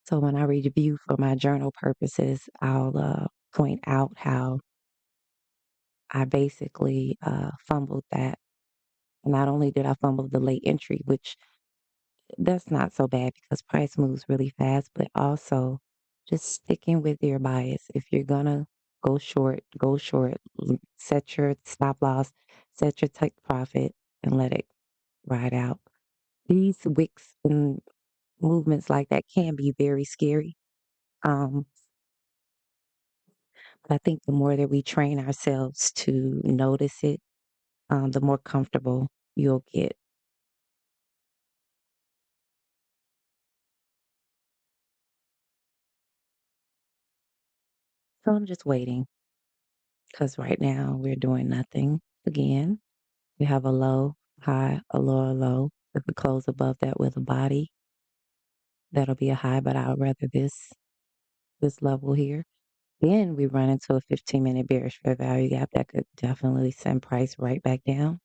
So when I review for my journal purposes, I'll point out how I basically fumbled that. Not only did I fumble the late entry, which that's not so bad because price moves really fast, but also just sticking with your bias. If you're gonna go short, go short. Set your stop loss, set your take profit, and let it ride out. These wicks and movements like that can be very scary. Um, but I think the more that we train ourselves to notice it, the more comfortable you'll get. So I'm just waiting because right now we're doing nothing. Again, you have a low, high, a lower low. If we close above that with a body, that'll be a high, but I would rather this level here. Then we run into a 15-minute bearish fair value gap that could definitely send price right back down.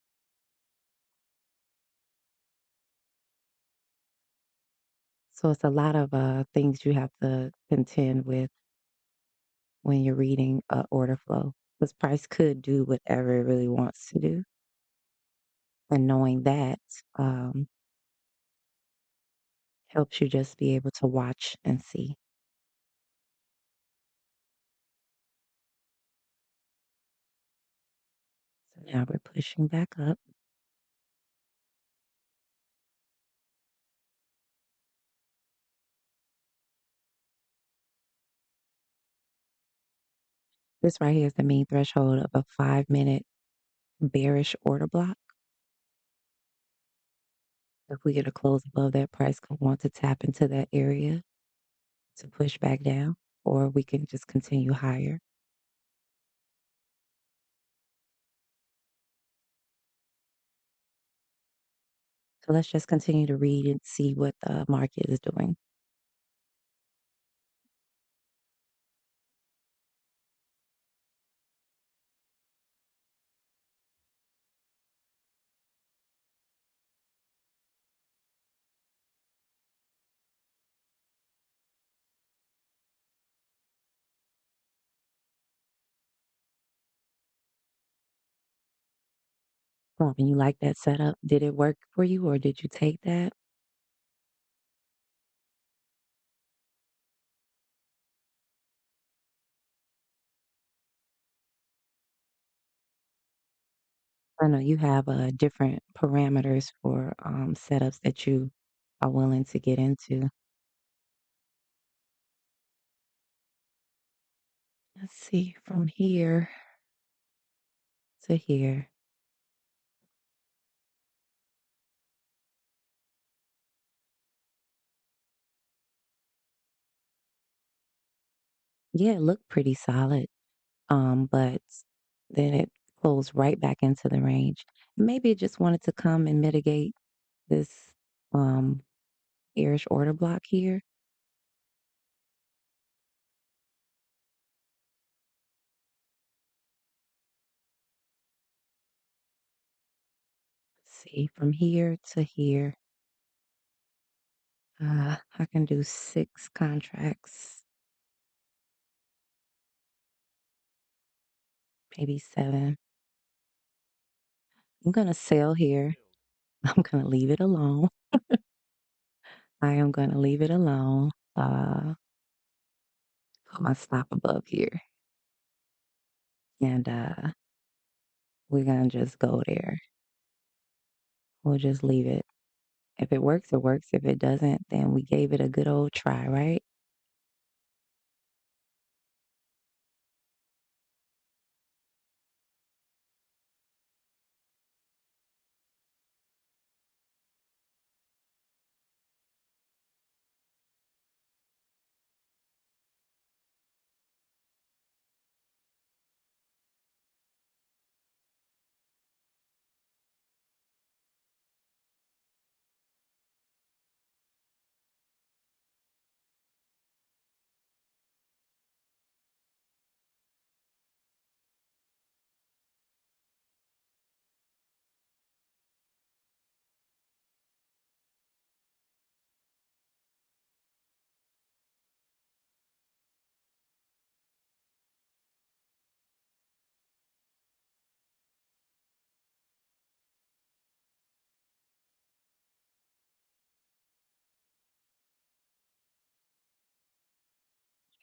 So it's a lot of things you have to contend with when you're reading order flow. Because price could do whatever it really wants to do. And knowing that um, helps you just be able to watch and see. So now we're pushing back up. This right here is the mean threshold of a 5-minute bearish order block. If we get a close above that, price could want to tap into that area to push back down, or we can just continue higher. So let's just continue to read and see what the market is doing. And you like that setup? Did it work for you, or did you take that? I know you have different parameters for setups that you are willing to get into. Let's see, from here to here. Yeah, it looked pretty solid. But then it closed right back into the range. Maybe it just wanted to come and mitigate this um bearish order block here. Let's see, from here to here. I can do 6 contracts, maybe 7. I'm gonna sell here. I'm gonna leave it alone. I am gonna leave it alone. Put my stop above here. And we're gonna just go there. We'll just leave it. If it works, it works. If it doesn't, then we gave it a good old try, right?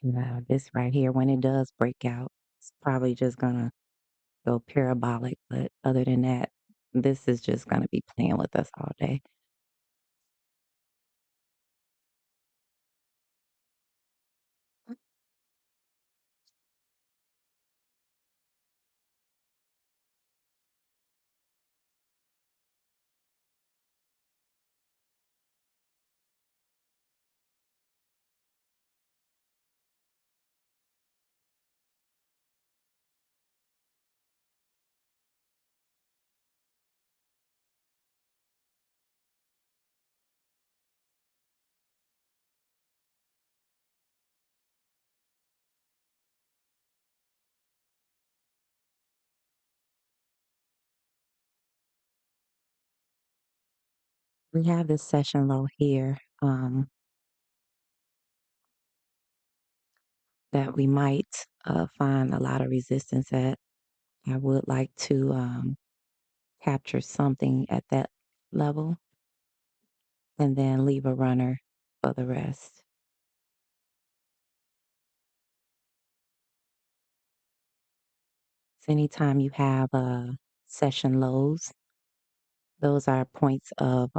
Now, this right here, when it does break out, it's probably just gonna go parabolic. But other than that, this is just gonna be playing with us all day. We have this session low here that we might find a lot of resistance at. I would like to capture something at that level and then leave a runner for the rest. So anytime you have session lows, those are points of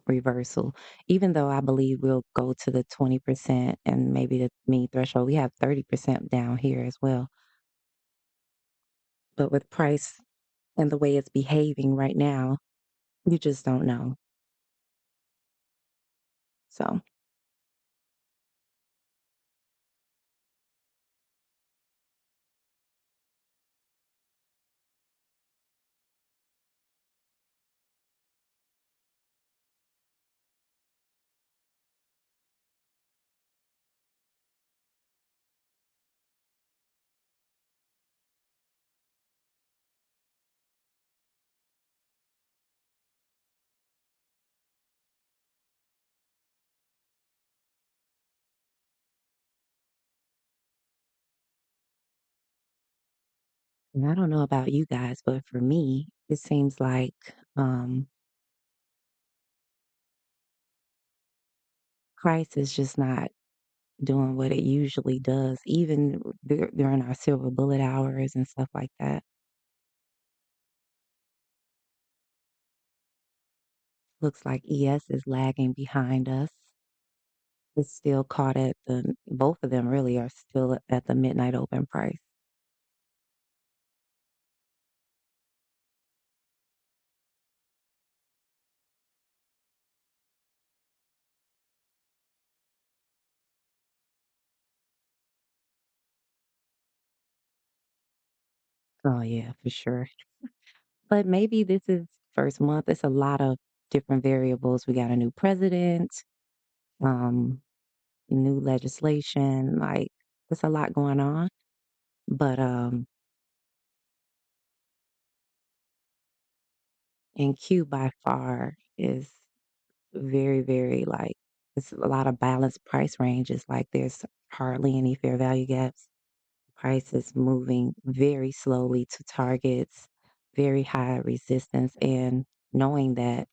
reversal. Even though I believe we'll go to the 20% and maybe the mean threshold, we have 30% down here as well. But with price and the way it's behaving right now, you just don't know. So and I don't know about you guys, but for me, it seems like price is just not doing what it usually does, even during our silver bullet hours and stuff like that. Looks like ES is lagging behind us. It's still caught at both of them really are still at the midnight open price. Oh yeah, for sure. But maybe this is first month. It's a lot of different variables. We got a new president, um, new legislation, like there's a lot going on. But and Q by far is very, very like it's a lot of balanced price ranges. Like there's hardly any fair value gaps. Price is moving very slowly to targets, very high resistance, and knowing that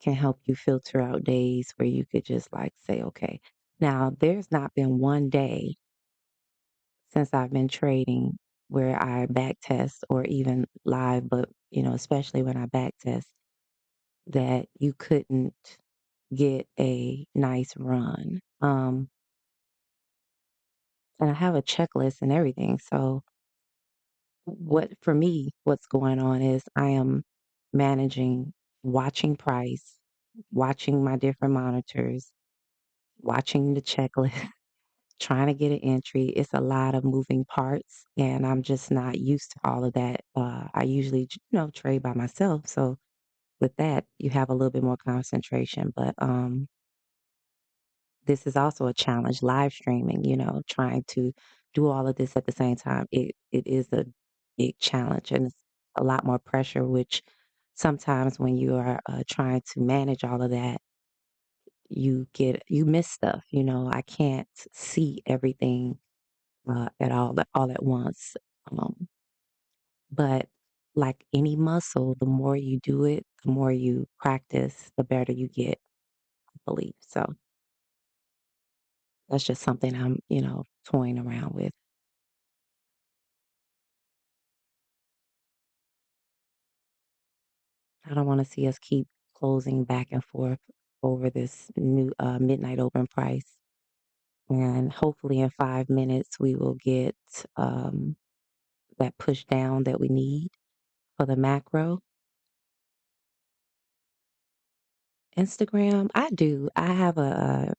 can help you filter out days where you could just like say, okay, now there's not been one day since I've been trading where I back test or even live, but especially when I back test that you couldn't get a nice run. And I have a checklist and everything. So what for me, what's going on is I am managing watching price, watching my different monitors, watching the checklist, trying to get an entry. It's a lot of moving parts, and I'm just not used to all of that. I usually, trade by myself. So with that, you have a little bit more concentration. But this is also a challenge, live streaming, trying to do all of this at the same time. It is a big challenge and it's a lot more pressure, which sometimes when you are trying to manage all of that, you miss stuff. I can't see everything at all at once. Um, but like any muscle, the more you do it, the more you practice, the better you get, I believe. So that's just something I'm, toying around with. I don't want to see us keep closing back and forth over this new midnight open price. And hopefully, in 5 minutes, we will get that push down that we need for the macro. Instagram, I do. I have an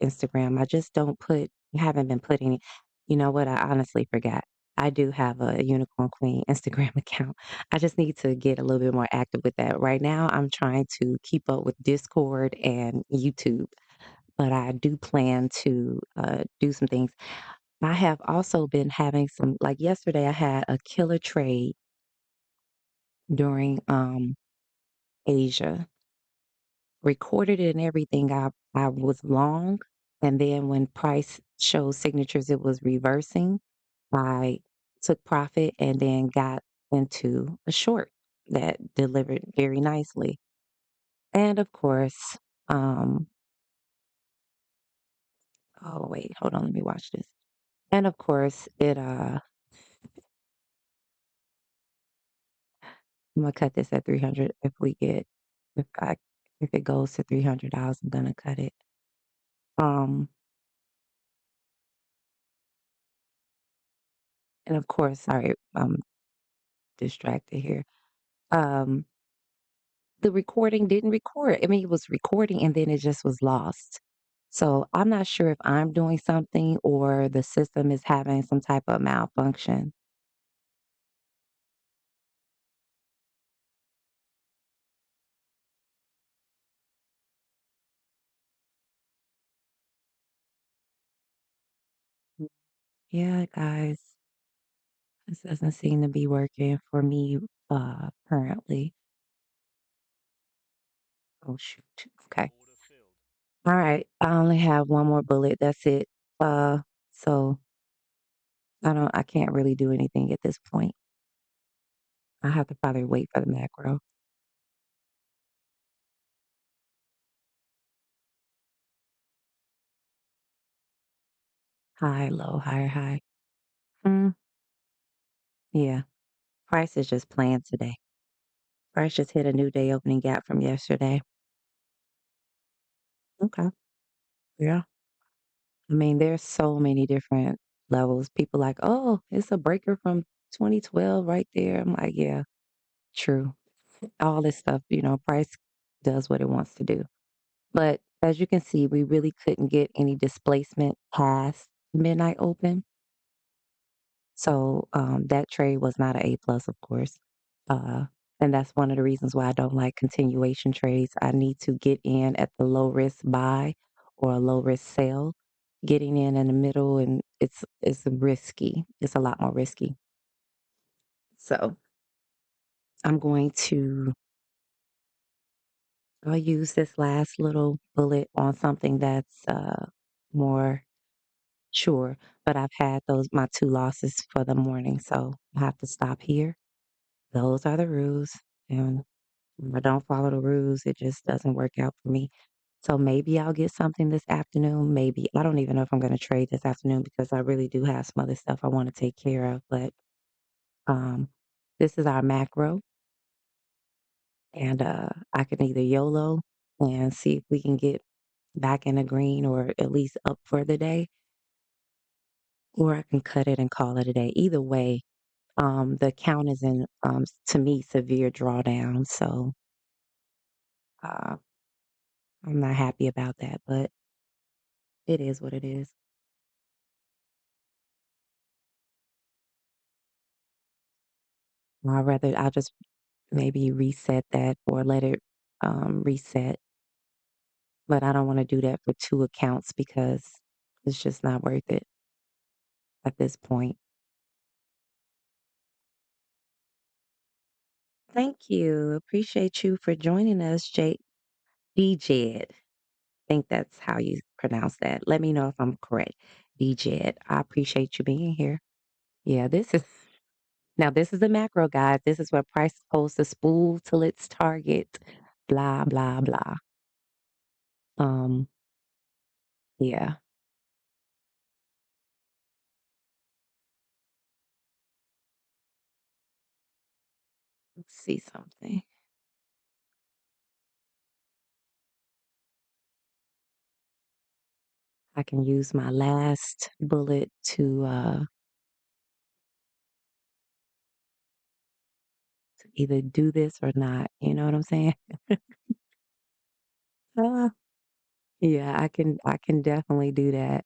Instagram. I just don't put. Haven't been putting. You know what? I honestly forgot. I do have a Unicorn Queen Instagram account. I just need to get a little bit more active with that. Right now, I'm trying to keep up with Discord and YouTube, but I do plan to do some things. I have also been having some, like yesterday, I had a killer trade during Asia. Recorded it and everything. I was long, and then when price showed signatures it was reversing, I took profit and then got into a short that delivered very nicely. And of course, um oh wait, hold on, let me watch this. And of course, I'm gonna cut this at 300 if we get if I if it goes to $300, I'm gonna cut it. Um and of course, sorry, I'm distracted here. Um the recording didn't record. I mean, it was recording and then it just was lost. So I'm not sure if I'm doing something or the system is having some type of malfunction. Mm. Yeah, guys, this doesn't seem to be working for me currently. Oh shoot. Okay. All right. I only have one more bullet. That's it. So I can't really do anything at this point. I have to probably wait for the macro. High, low, higher, high. Hmm. Yeah. Price is just playing today. Price just hit a new day opening gap from yesterday. Okay. Yeah. I mean, there's so many different levels. People like, oh, it's a breaker from 2012 right there. I'm like, yeah, true. All this stuff, price does what it wants to do. But as you can see, we really couldn't get any displacement past midnight open. So that trade was not an A plus, of course. Uh, and that's one of the reasons why I don't like continuation trades. I need to get in at the low risk buy or a low risk sell. Getting in the middle and it's risky. It's a lot more risky. So I'm going to I'll use this last little bullet on something that's more sure. But I've had those my two losses for the morning, so I have to stop here. Those are the rules. And when I don't follow the rules, it just doesn't work out for me. So maybe I'll get something this afternoon. Maybe. I don't even know if I'm going to trade this afternoon because I really do have some other stuff I want to take care of. But um, this is our macro. And I can either YOLO and see if we can get back in the green or at least up for the day, or I can cut it and call it a day. Either way, the account is in, to me, severe drawdown. So uh, I'm not happy about that, but it is what it is. I'll just maybe reset that or let it reset. But I don't want to do that for two accounts because it's just not worth it at this point. Thank you. Appreciate you for joining us, DJed. Think that's how you pronounce that. Let me know if I'm correct. DJed. I appreciate you being here. Yeah, this is the macro, guys. This is where price is supposed to spool till its target. Blah blah blah. Um, yeah. Let's see something. I can use my last bullet to either do this or not. You know what I'm saying? Uh, yeah, I can definitely do that.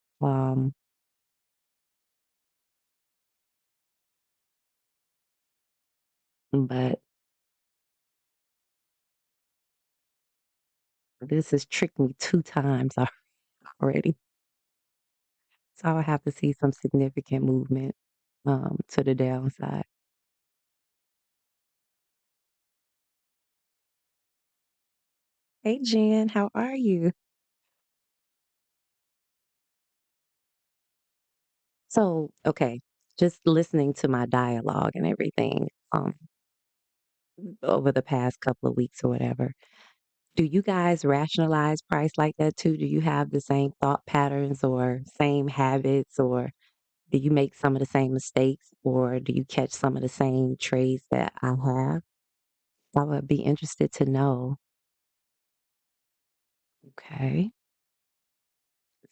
But this has tricked me two times already. So I'll have to see some significant movement to the downside. Hey, Jen, how are you? So, okay, just listening to my dialogue and everything over the past couple of weeks or whatever. Do you guys rationalize price like that too? Do you have the same thought patterns or same habits, or do you make some of the same mistakes, or do you catch some of the same trades that I have? I would be interested to know. Okay.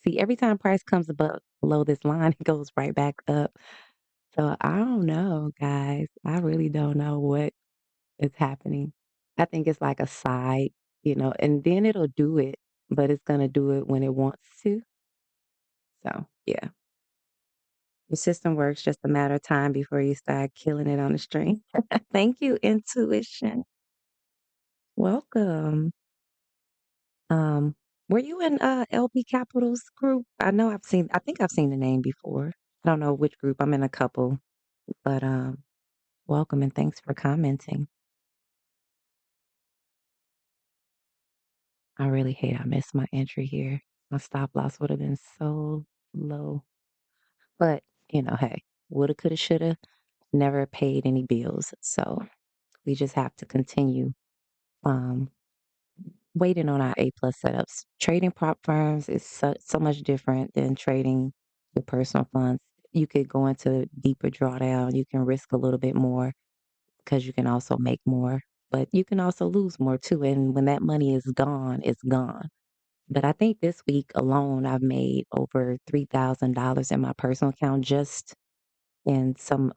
See, every time price comes above below this line, it goes right back up. So I don't know, guys. I really don't know what is happening. I think it's like a side, and then it'll do it, but it's gonna do it when it wants to. So yeah. The system works just a matter of time before you start killing it on the stream. Thank you, intuition. Welcome. Um, were you in LP Capital's group? I think I've seen the name before. I don't know which group. I'm in a couple, but welcome and thanks for commenting. I really hate I missed my entry here. My stop loss would have been so low. But, hey, woulda, coulda, shoulda, never paid any bills. So we just have to continue um, waiting on our A plus setups. Trading prop firms is so much different than trading your personal funds. You could go into deeper drawdown. You can risk a little bit more because you can also make more, but you can also lose more too. And when that money is gone, it's gone. But I think this week alone, I've made over $3,000 in my personal account just in some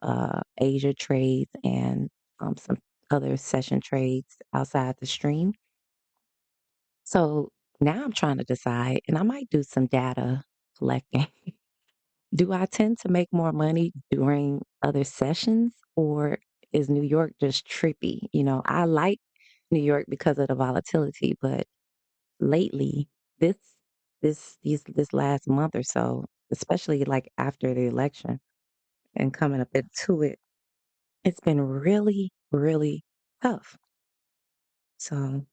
Asia trades and some other session trades outside the stream. So now I'm trying to decide, and I might do some data collecting. Do I tend to make more money during other sessions, or is New York just trippy? I like New York because of the volatility, but lately, this this last month or so, especially like after the election and coming up into it, it's been really, really tough. So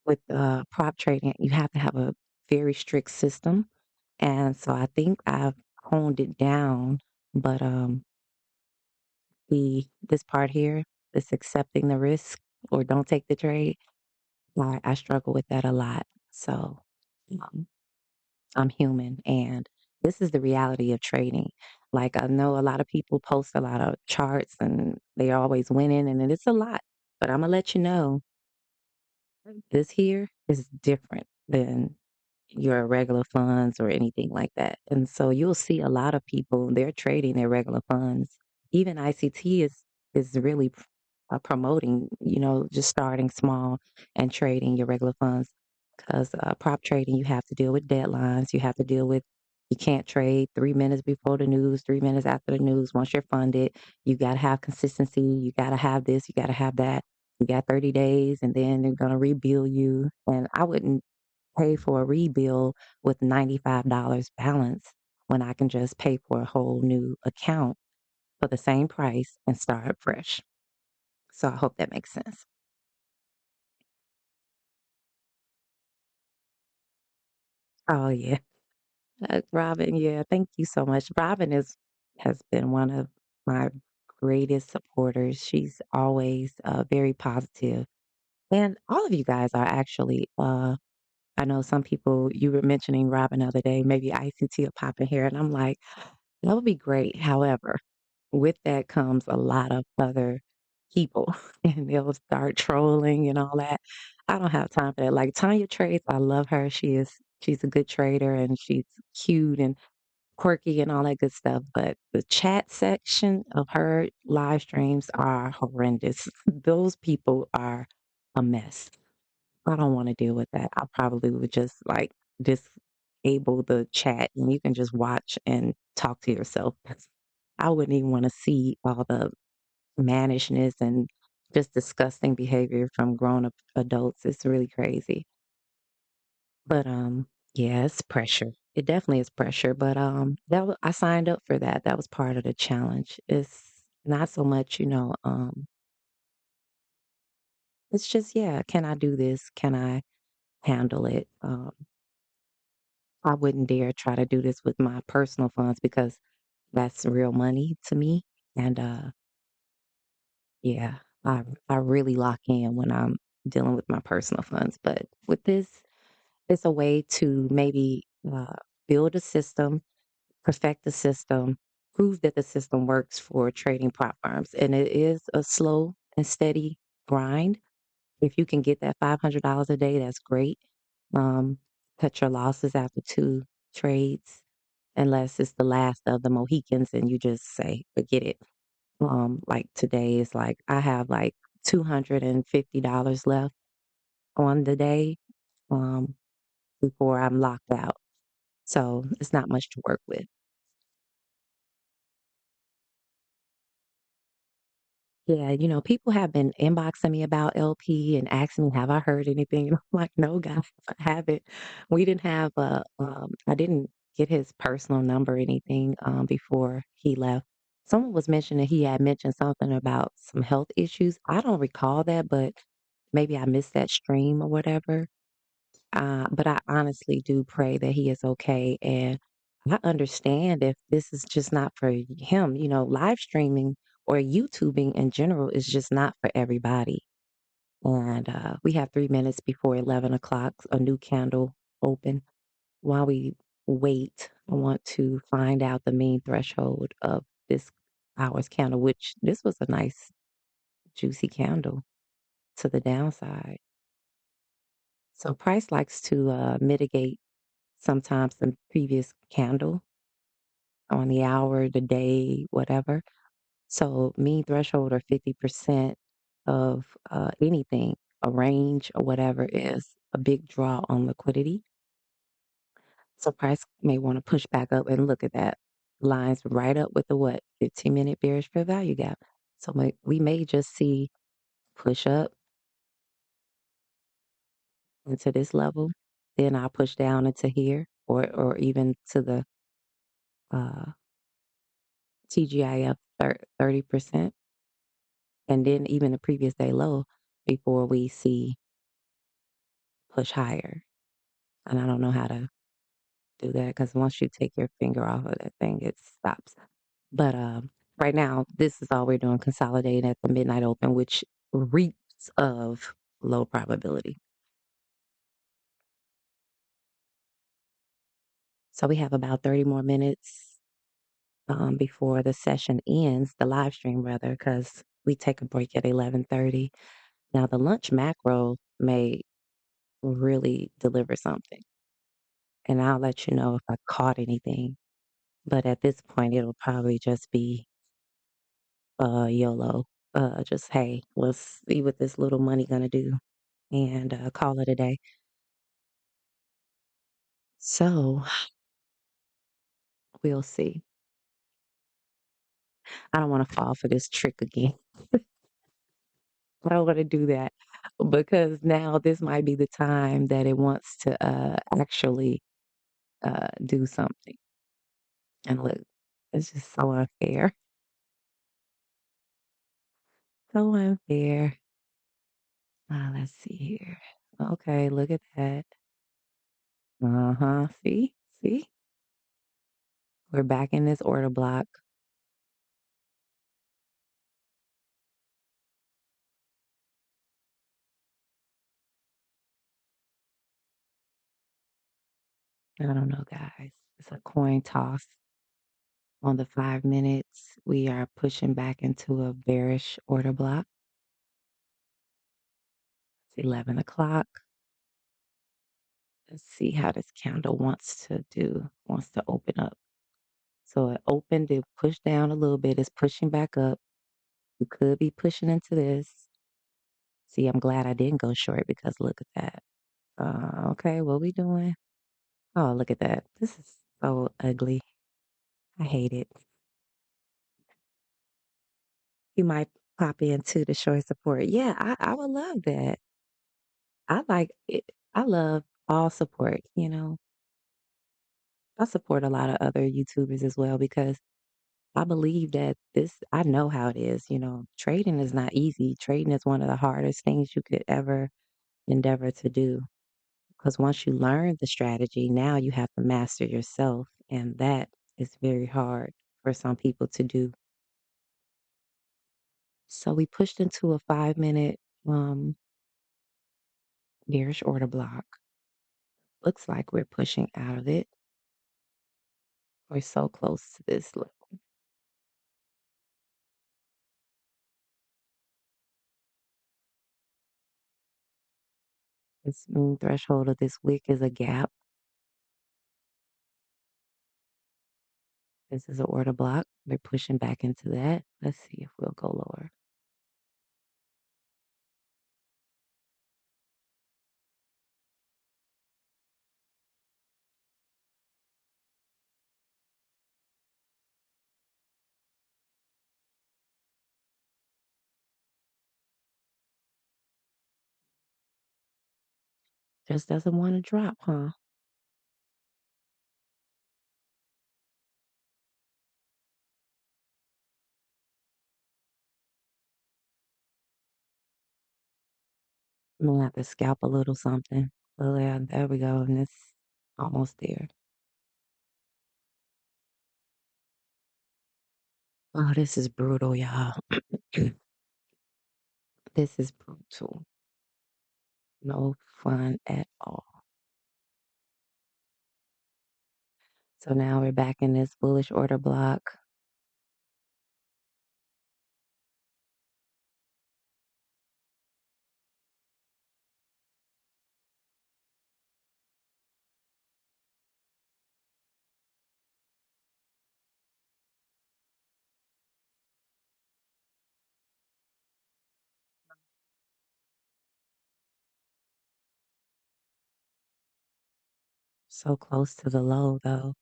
with prop trading, you have to have a very strict system. And so I think I've honed it down, but the this part here, this accepting the risk or don't take the trade, I struggle with that a lot. So um, I'm human and this is the reality of trading. Like I know a lot of people post a lot of charts and they're always winning and it's a lot. But I'm gonna let you know this here is different than your regular funds or anything like that. And so you'll see a lot of people, they're trading their regular funds. Even ICT is really promoting, just starting small and trading your regular funds. Because prop trading, you have to deal with deadlines. You can't trade 3 minutes before the news, 3 minutes after the news. Once you're funded, you got to have consistency. You got to have this, you got to have that. You got 30 days and then they're going to rebill you. And I wouldn't pay for a rebill with $95 balance when I can just pay for a whole new account for the same price and start fresh. So I hope that makes sense. Oh yeah. Robin, yeah, thank you so much. Robin has been one of my greatest supporters. She's always very positive. And all of you guys are actually I know some people you were mentioning Robin the other day, maybe ICT will pop in here and I'm like, that would be great. However, with that comes a lot of other people and they'll start trolling and all that. I don't have time for that. Like Tanya trades, I love her. She's a good trader and she's cute and quirky and all that good stuff. But the chat section of her live streams are horrendous. Those people are a mess. I don't want to deal with that. I probably would just like disable the chat and you can just watch and talk to yourself. I wouldn't even want to see all the mannishness and just disgusting behavior from grown up adults. It's really crazy. But yeah, it's pressure. It definitely is pressure. But I signed up for that. That was part of the challenge. It's not so much, It's just, yeah, can I do this? Can I handle it? I wouldn't dare try to do this with my personal funds because that's real money to me. And yeah, I really lock in when I'm dealing with my personal funds. But with this, it's a way to maybe build a system, perfect the system, prove that the system works for trading prop firms. And it is a slow and steady grind. If you can get that $500 a day, that's great. Um, cut your losses after two trades, unless it's the last of the Mohicans and you just say, forget it. Like today is like I have like $250 left on the day um, before I'm locked out. So it's not much to work with. Yeah, people have been inboxing me about LP and asking me, have I heard anything? And I'm like, no, guys, I haven't. We didn't have I didn't get his personal number or anything before he left. Someone was mentioning he had mentioned something about some health issues. I don't recall that, but maybe I missed that stream or whatever. But I honestly do pray that he is okay. And I understand if this is just not for him, live streaming or YouTubing in general is just not for everybody. And we have 3 minutes before 11 o'clock, a new candle open. While we wait, I want to find out the mean threshold of this hour's candle, which this was a nice, juicy candle to the downside. So price likes to mitigate sometimes the previous candle on the hour, the day, whatever. So mean threshold or 50% of anything, a range or whatever is a big draw on liquidity. So price may want to push back up and look at that. Lines right up with the what? 15-minute bearish fair value gap. So we may just see push up into this level. Then I'll push down into here or even to the uh, TGIF 30%, and then even the previous day low before we see push higher. And I don't know how to do that because once you take your finger off of that thing, it stops. But right now, this is all we're doing, consolidating at the midnight open, which reeks of low probability. So we have about 30 more minutes before the session ends, the live stream rather, because we take a break at 11:30. Now the lunch macro may really deliver something, and I'll let you know if I caught anything. But at this point, it'll probably just be YOLO. Just hey, let's see what this little money gonna do, and call it a day. So we'll see. I don't want to fall for this trick again. I don't want to do that because now this might be the time that it wants to actually do something. And look, it's just so unfair. So unfair. Let's see here. Okay, look at that. Uh-huh. See? See? We're back in this order block. I don't know, guys. It's a coin toss. On the 5 minutes, we are pushing back into a bearish order block. It's 11 o'clock. Let's see how this candle wants to open up. So it opened, it pushed down a little bit, it's pushing back up. We could be pushing into this. See, I'm glad I didn't go short because look at that. Okay, what we doing? Oh, look at that. This is so ugly. I hate it. You might pop into the short support. Yeah, I would love that. I like it. I love all support. I support a lot of other YouTubers as well because I believe that I know how it is. Trading is not easy. Trading is one of the hardest things you could ever endeavor to do. Because once you learn the strategy, now you have to master yourself. And that is very hard for some people to do. So we pushed into a 5 minute bearish order block. Looks like we're pushing out of it. We're so close to this. Look, this mean threshold of this wick is a gap. This is an order block. We're pushing back into that. Let's see if we'll go lower. Just doesn't want to drop, huh? I'm gonna have to scalp a little something. So yeah, there we go. And it's almost there. Oh, this is brutal, y'all. This is brutal. No fun at all. So now we're back in this bullish order block. So close to the low though.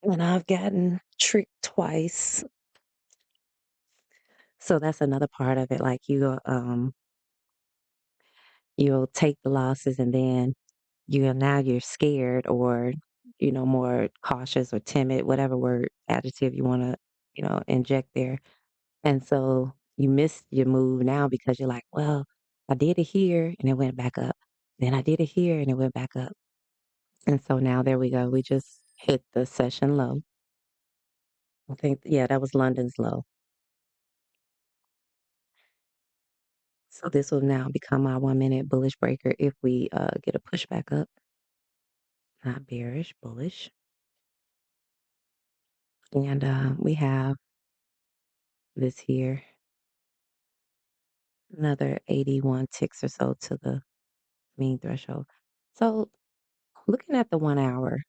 And I've gotten tricked twice. So that's another part of it. Like you'll take the losses and then you're scared or more cautious or timid, whatever word adjective you want to inject there. And so you miss your move now because you're like, well, I did it here and it went back up, then I did it here and it went back up, and so now there we go, we just hit the session low. I think, yeah, that was London's low. So this will now become our 1 minute bullish breaker if we get a pushback up. Not bearish, bullish. And we have this here, another 81 ticks or so to the mean threshold. So looking at the 1 hour,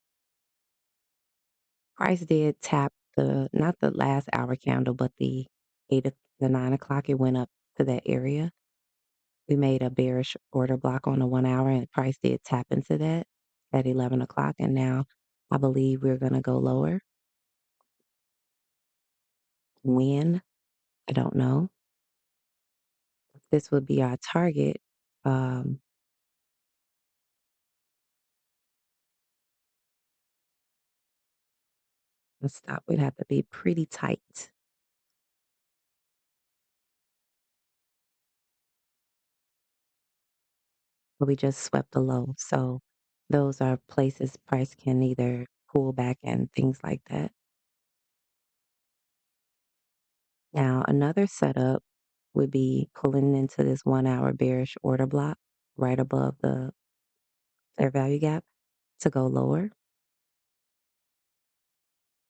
price did tap not the last hour candle, but the 9 o'clock. It went up to that area. We made a bearish order block on the 1 hour, and the price did tap into that at 11 o'clock. And now I believe we're going to go lower. When? I don't know. This would be our target. Um, the stop would have to be pretty tight. But we just swept the low. So those are places price can either pull back and things like that. Now, another setup would be pulling into this 1 hour bearish order block right above the fair value gap to go lower.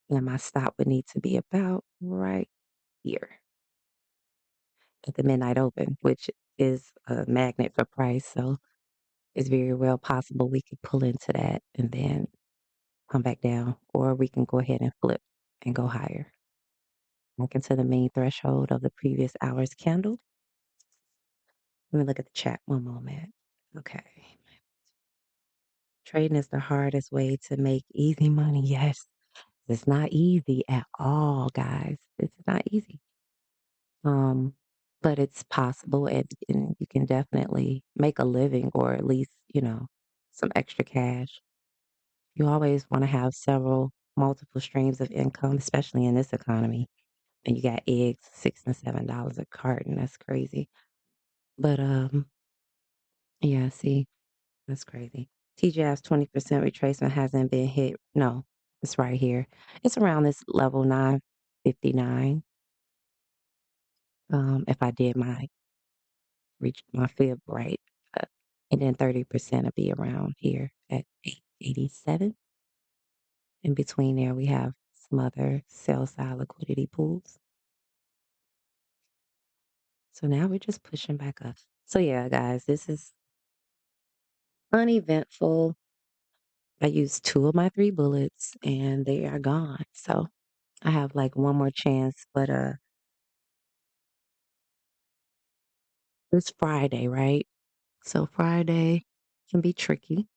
And my stop would need to be about right here at the midnight open, which is a magnet for price. So it's very well possible we could pull into that and then come back down, or we can go ahead and flip and go higher. Back into the main threshold of the previous hour's candle. Let me look at the chat one moment. Okay. Trading is the hardest way to make easy money. Yes, it's not easy at all, guys. It's not easy. Um, but it's possible, and you can definitely make a living or at least, some extra cash. You always want to have several. multiple streams of income, especially in this economy. And you got eggs, $6 and $7 a carton. That's crazy. But yeah, see, that's crazy. TGI's 20% retracement hasn't been hit. No, it's right here. It's around this level 959. If I did my reach my fib right. Uh, and then 30% will be around here at 887. In between there, we have some other sell side liquidity pools. So now we're just pushing back up. So yeah, guys, this is uneventful. I used two of my three bullets and they are gone. So I have like one more chance, but it's Friday, right? So Friday can be tricky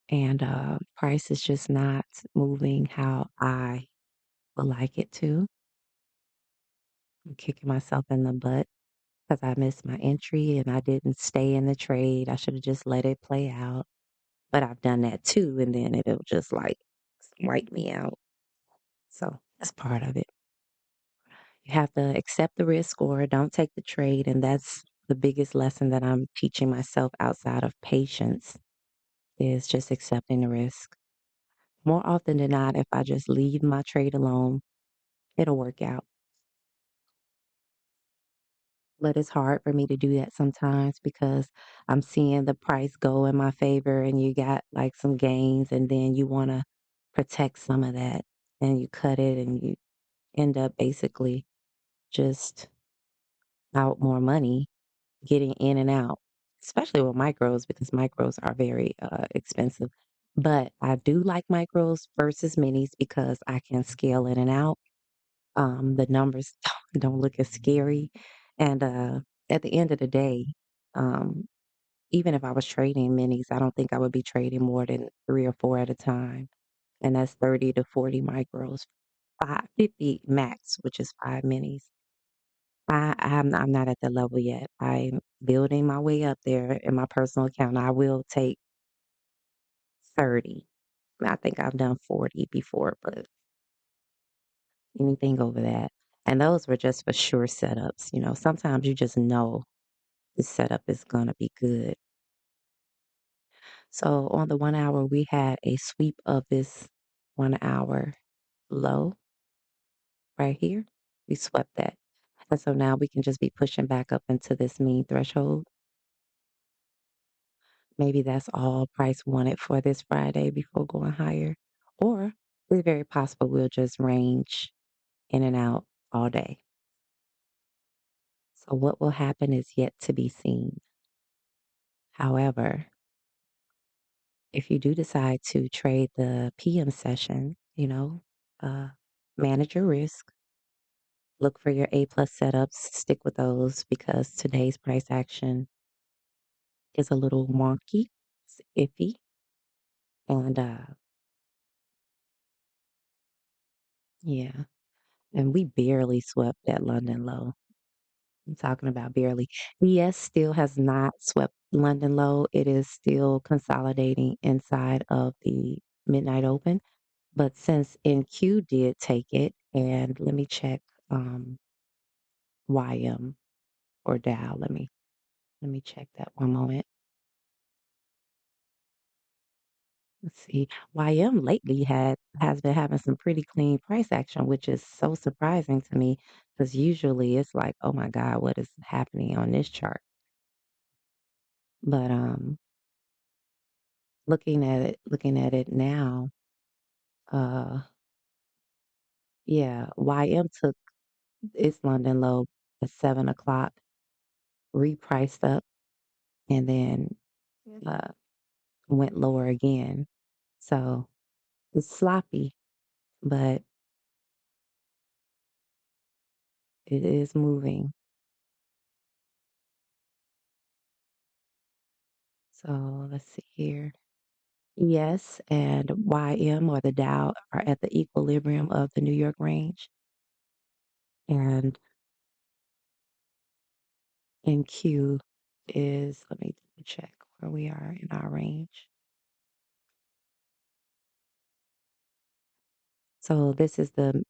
and price is just not moving how I would like it to. I'm kicking myself in the butt because I missed my entry and I didn't stay in the trade. I should have just let it play out. But I've done that too, and then it'll just like wipe me out. So that's part of it. You have to accept the risk or don't take the trade. And that's the biggest lesson that I'm teaching myself outside of patience is just accepting the risk. More often than not, if I just leave my trade alone, it'll work out. But it's hard for me to do that sometimes because I'm seeing the price go in my favor and you got like some gains and then you want to protect some of that and you cut it and you end up basically just out more money getting in and out, especially with micros because micros are very expensive. But I do like micros versus minis because I can scale in and out. The numbers don't look as scary. And at the end of the day, um, even if I was trading minis, I don't think I would be trading more than three or four at a time. And that's 30 to 40 micros, 50 max, which is five minis. I'm not at that level yet. I'm building my way up there in my personal account. I will take 30. I think I've done 40 before, but anything over that. And those were just for sure setups. You know, sometimes you just know the setup is going to be good. So on the 1 hour, we had a sweep of this 1 hour low right here. We swept that. And so now we can just be pushing back up into this mean threshold. Maybe that's all price wanted for this Friday before going higher. Or it's very possible we'll just range in and out all day. So what will happen is yet to be seen. However, if you do decide to trade the PM session, uh, manage your risk, look for your A plus setups, stick with those because today's price action is a little wonky, it's iffy, and yeah, and we barely swept that London low. I'm talking about barely. ES still has not swept London low. It is still consolidating inside of the midnight open. But since NQ did take it, and let me check YM or Dow. Let me check that one moment. Let's see. YM lately has been having some pretty clean price action, which is so surprising to me because usually it's like, oh my God, what is happening on this chart? But looking at it now, uh yeah, YM took its London low at 7 o'clock, repriced up, and then uh went lower again. So it's sloppy, but it is moving. So let's see here. Yes, and YM or the Dow are at the equilibrium of the New York range, and NQ is, let me check where we are in our range. So this is the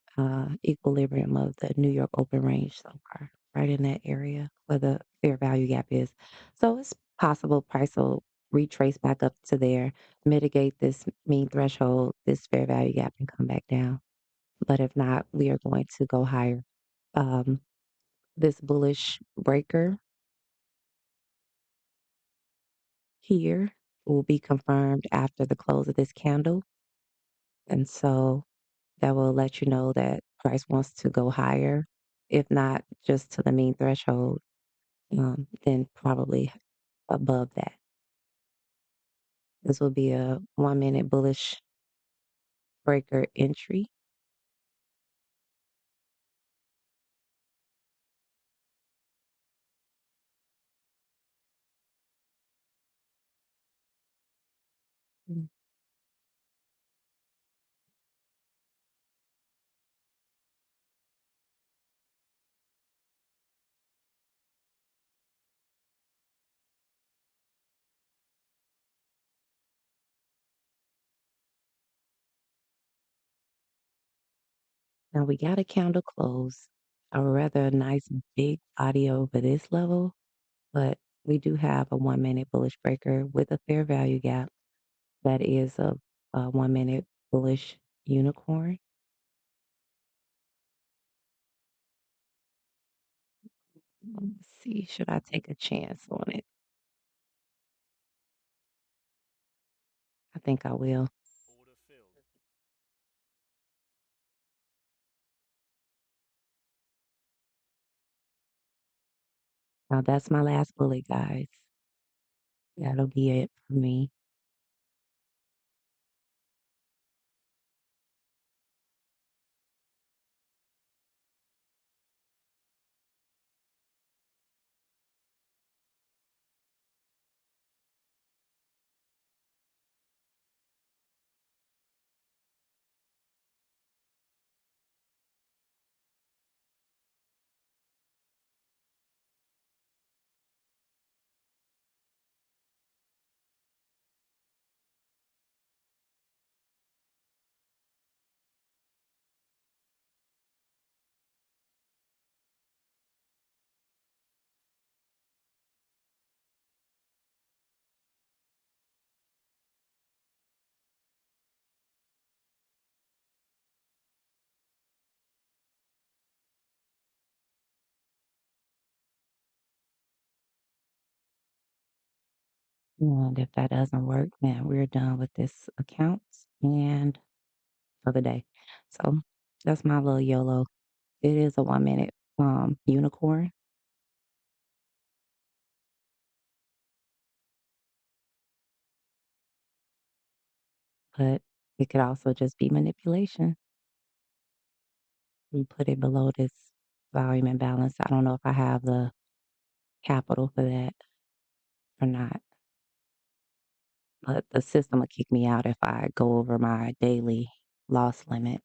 equilibrium of the New York open range so far, right in that area where the fair value gap is. So it's possible price will retrace back up to there, mitigate this mean threshold, this fair value gap, and come back down. But if not, we are going to go higher. Um, this bullish breaker here will be confirmed after the close of this candle. And so that will let you know that price wants to go higher, if not just to the mean threshold, then probably above that. This will be a 1 minute bullish breaker entry. Mm. Now we got a candle close, a rather nice big body over this level, but we do have a 1 minute bullish breaker with a fair value gap that is a 1 minute bullish unicorn. Let's see, should I take a chance on it? I think I will. Now that's my last bullet, guys. That'll be it for me. And if that doesn't work, then we're done with this account and for the day. So that's my little YOLO. It is a 1 minute unicorn, but it could also just be manipulation. We put it below this volume imbalance. I don't know if I have the capital for that or not, but the system will kick me out if I go over my daily loss limit.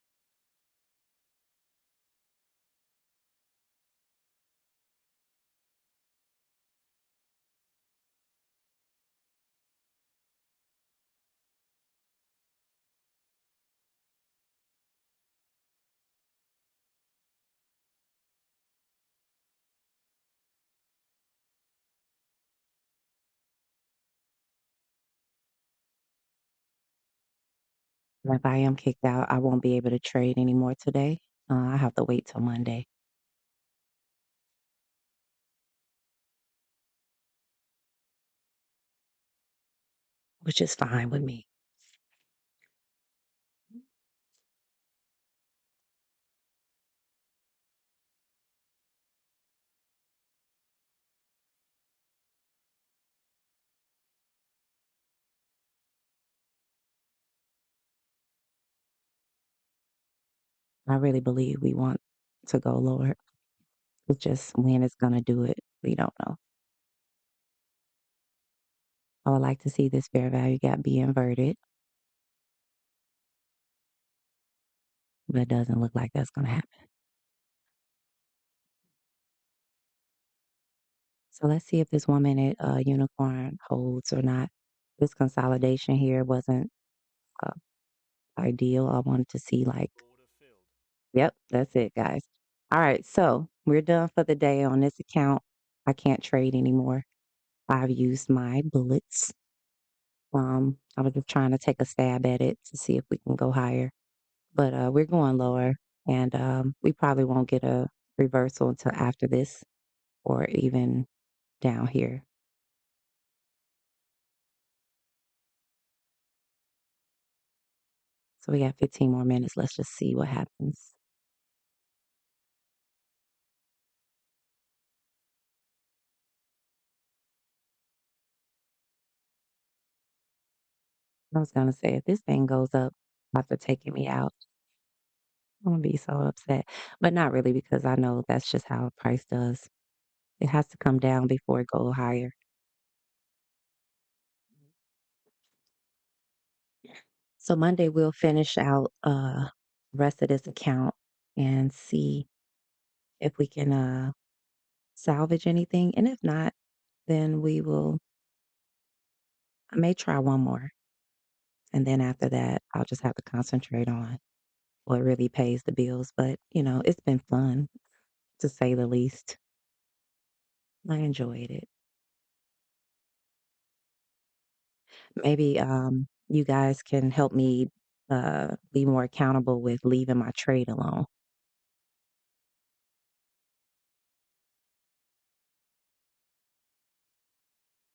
And if I am kicked out, I won't be able to trade anymore today. I have to wait till Monday, which is fine with me. I really believe we want to go lower. It's just when it's going to do it, we don't know. I would like to see this fair value gap be inverted, but it doesn't look like that's going to happen. So let's see if this 1 minute unicorn holds or not. This consolidation here wasn't uh, ideal. I wanted to see like Yep, that's it, guys. All right, so we're done for the day on this account. I can't trade anymore. I've used my bullets. I was just trying to take a stab at it to see if we can go higher, but we're going lower, and we probably won't get a reversal until after this, or even down here. So we got 15 more minutes. Let's just see what happens. I was gonna say if this thing goes up after taking me out, I'm gonna be so upset, but not really because I know that's just how a price does. It has to come down before it go higher. So Monday we'll finish out rest of this account and see if we can salvage anything. And if not, then I may try one more. And then after that, I'll just have to concentrate on what really pays the bills. But, it's been fun to say the least. I enjoyed it. Maybe you guys can help me be more accountable with leaving my trade alone.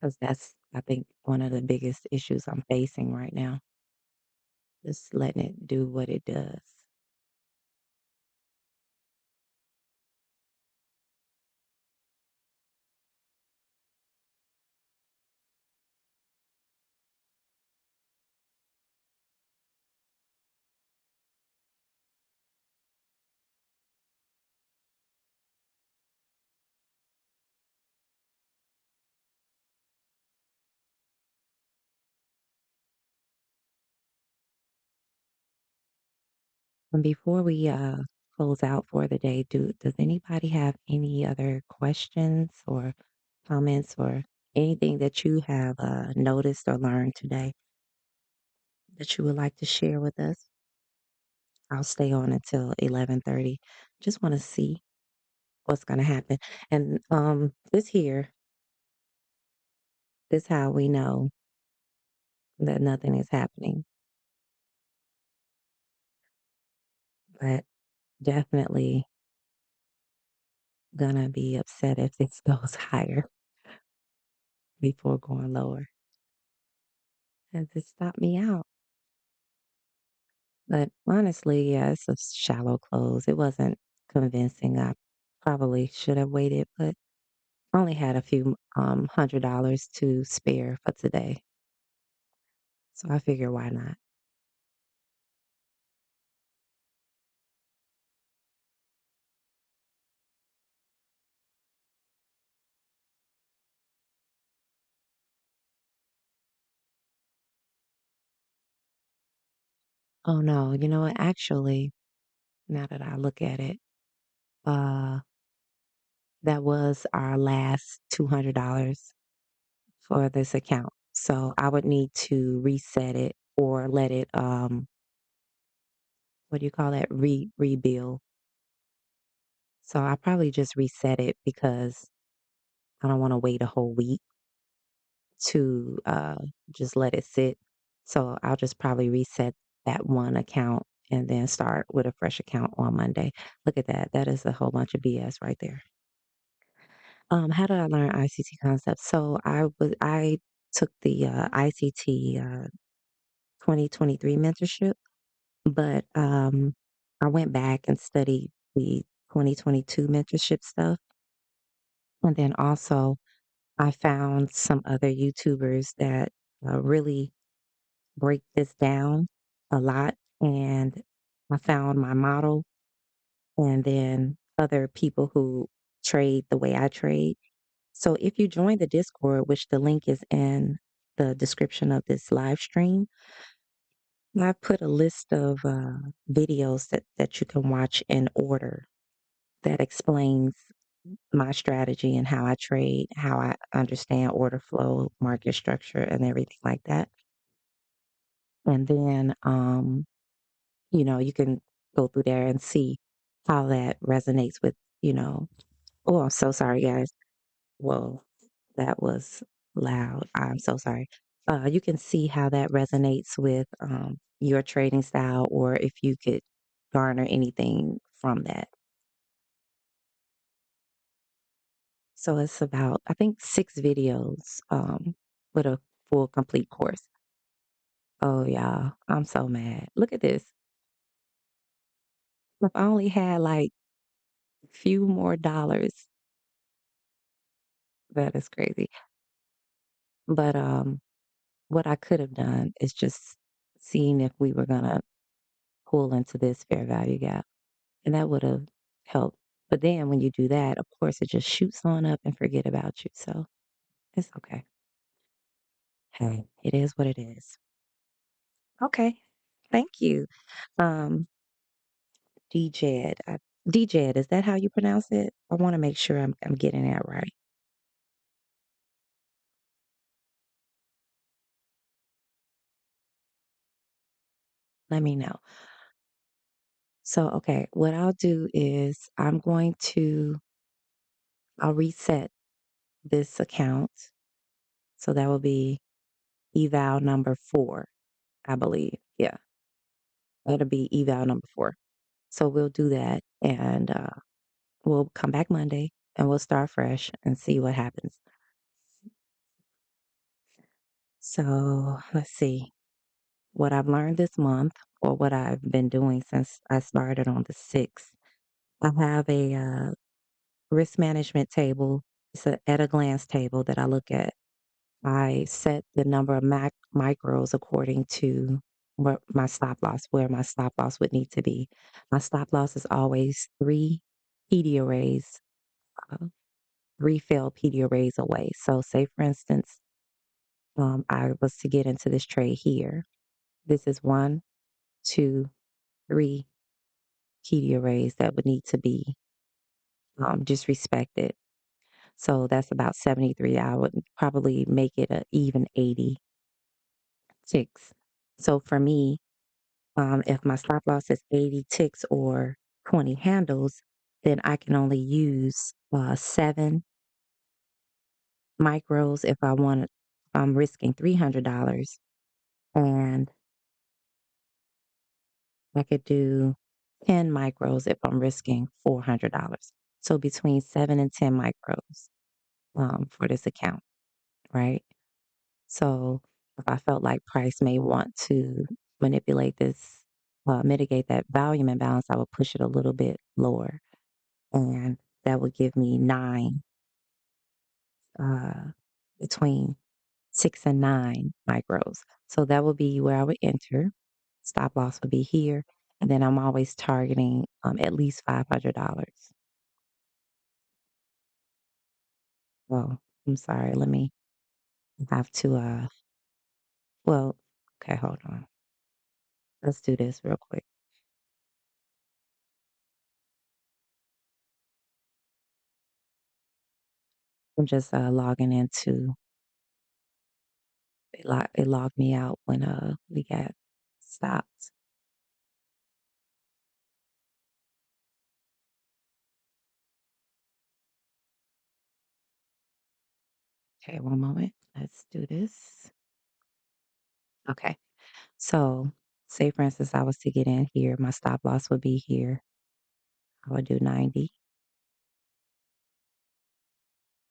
Because that's, I think, one of the biggest issues I'm facing right now. Just letting it do what it does. And before we close out for the day, does anybody have any other questions or comments or anything that you have noticed or learned today that you would like to share with us? I'll stay on until 11:30. Just want to see what's going to happen. And this how we know that nothing is happening. But definitely gonna be upset if this goes higher before going lower. Cause it stopped me out. But honestly, yeah, it's a shallow close. It wasn't convincing. I probably should have waited, but I only had a few $100 to spare for today. So I figure why not? Oh no, you know what? Actually, now that I look at it, uh that was our last $200 for this account. So I would need to reset it or let it what do you call that? Rebuild. So I probably just reset it because I don't want to wait a whole week to just let it sit. So I'll just probably reset that one account and then start with a fresh account on Monday. Look at that. That is a whole bunch of BS right there. How did I learn ICT concepts? So I took the ICT 2023 mentorship, but I went back and studied the 2022 mentorship stuff. And then also, I found some other YouTubers that really break this down a lot. And I found my model and then other people who trade the way I trade. So if you join the Discord, which the link is in the description of this live stream, I've put a list of videos that you can watch in order that explains my strategy and how I trade, how I understand order flow, market structure, and everything like that. And then, you can go through there and see. how that resonates with, you know, oh, I'm so sorry, guys. Whoa, that was loud. I'm so sorry. You can see how that resonates with your trading style, or if you could garner anything from that. So it's about, I think, 6 videos with a full complete course. Oh, yeah, I'm so mad. Look at this. If I only had like a few more dollars, that is crazy. But what I could have done is just seeing if we were gonna pull into this fair value gap, and that would have helped. But then when you do that, of course, it just shoots on up and forget about you. So it's okay. Hey, it is what it is. Okay. Thank you. Um, DJed. DJed, is that how you pronounce it? I want to make sure I'm getting that right. Let me know. So, okay, what I'll do is I'll reset this account. So that will be eval number 4, I believe. Yeah, that'll be eval number 4. So we'll do that, and we'll come back Monday and we'll start fresh and see what happens. So let's see what I've learned this month, or what I've been doing since I started on the 6th. I have a risk management table. It's a at a glance table that I look at. I set the number of micros according to what my stop loss, where my stop loss would need to be. My stop loss is always 3 PD arrays, uh, 3 failed PD arrays away. So, say for instance, I was to get into this trade here. This is 1, 2, 3 PD arrays that would need to be disrespected. So that's about 73. I would probably make it a even 80 ticks. So for me, if my stop loss is 80 ticks or 20 handles, then I can only use 7 micros if I want. I'm risking $300, and I could do 10 micros if I'm risking $400. So between 7 and 10 micros for this account, right? So if I felt like price may want to manipulate this, mitigate that volume imbalance, I would push it a little bit lower, and that would give me 9, uh, between 6 and 9 micros. So that would be where I would enter. Stop loss would be here, and then I'm always targeting at least $500. Well, I'm sorry. Let me have to. Well, okay, hold on. Let's do this real quick. I'm just logging into. It logged me out when we got stopped. Okay, one moment. Let's do this. Okay. So, say for instance, I was to get in here, my stop loss would be here. I would do 90.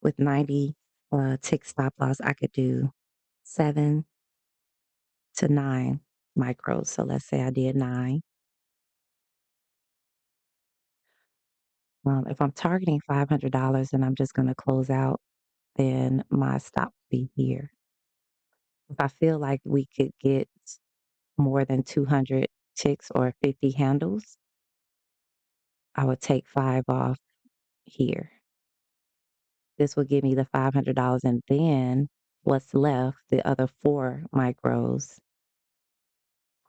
With 90 tick stop loss, I could do 7 to 9 micros. So let's say I did 9. If I'm targeting $500 and I'm just going to close out, then my stop would be here. If I feel like we could get more than 200 ticks or 50 handles, I would take 5 off here. This will give me the $500, and then what's left, the other 4 micros.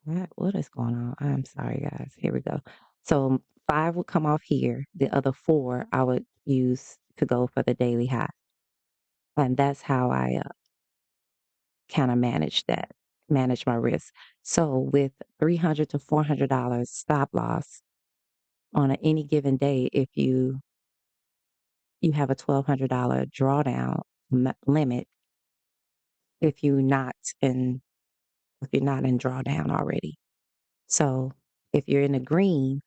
What is going on? I'm sorry, guys. Here we go. So 5 would come off here. The other 4 I would use to go for the daily high. And that's how I kind of manage my risk. So with $300 to $400 stop loss, on any given day, if you have a $1,200 drawdown limit if you not in if you're not in drawdown already. So if you're in the green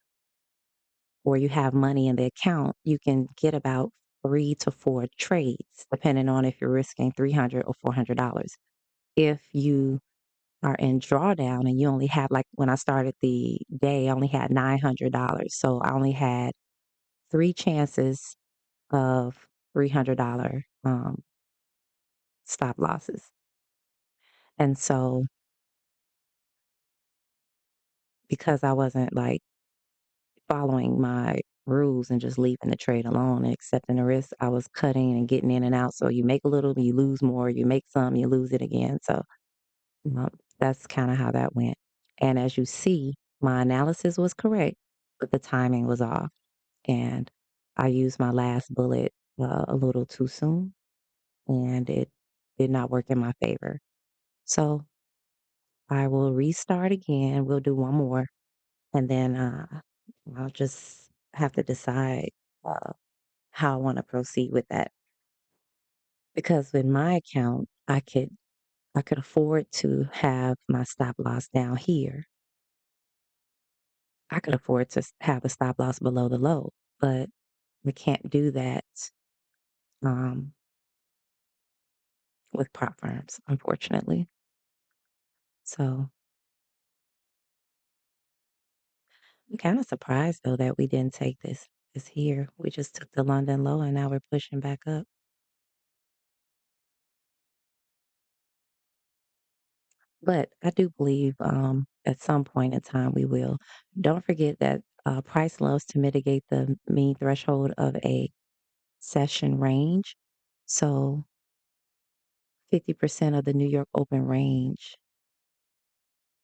or you have money in the account, you can get about 3 to 4 trades, depending on if you're risking $300 or $400. If you are in drawdown and you only have, like when I started the day, I only had $900. So I only had 3 chances of $300 stop losses. And so because I wasn't like following my rules and just leaving the trade alone and accepting the risk, I was cutting and getting in and out. So you make a little, you lose more, you make some, you lose it again. So um, that's kind of how that went. And as you see, my analysis was correct, but the timing was off. And I used my last bullet a little too soon, and it did not work in my favor. So I will restart again. We'll do one more, and then I'll just have to decide uh, how I want to proceed with that. Because with my account, I could afford to have my stop loss down here. I could afford to have a stop loss below the low, but we can't do that um, with prop firms, unfortunately. So I'm kind of surprised though that we didn't take this here. We just took the London low and now we're pushing back up. But I do believe at some point in time we will. Don't forget that price loves to mitigate the mean threshold of a session range. So 50% of the New York open range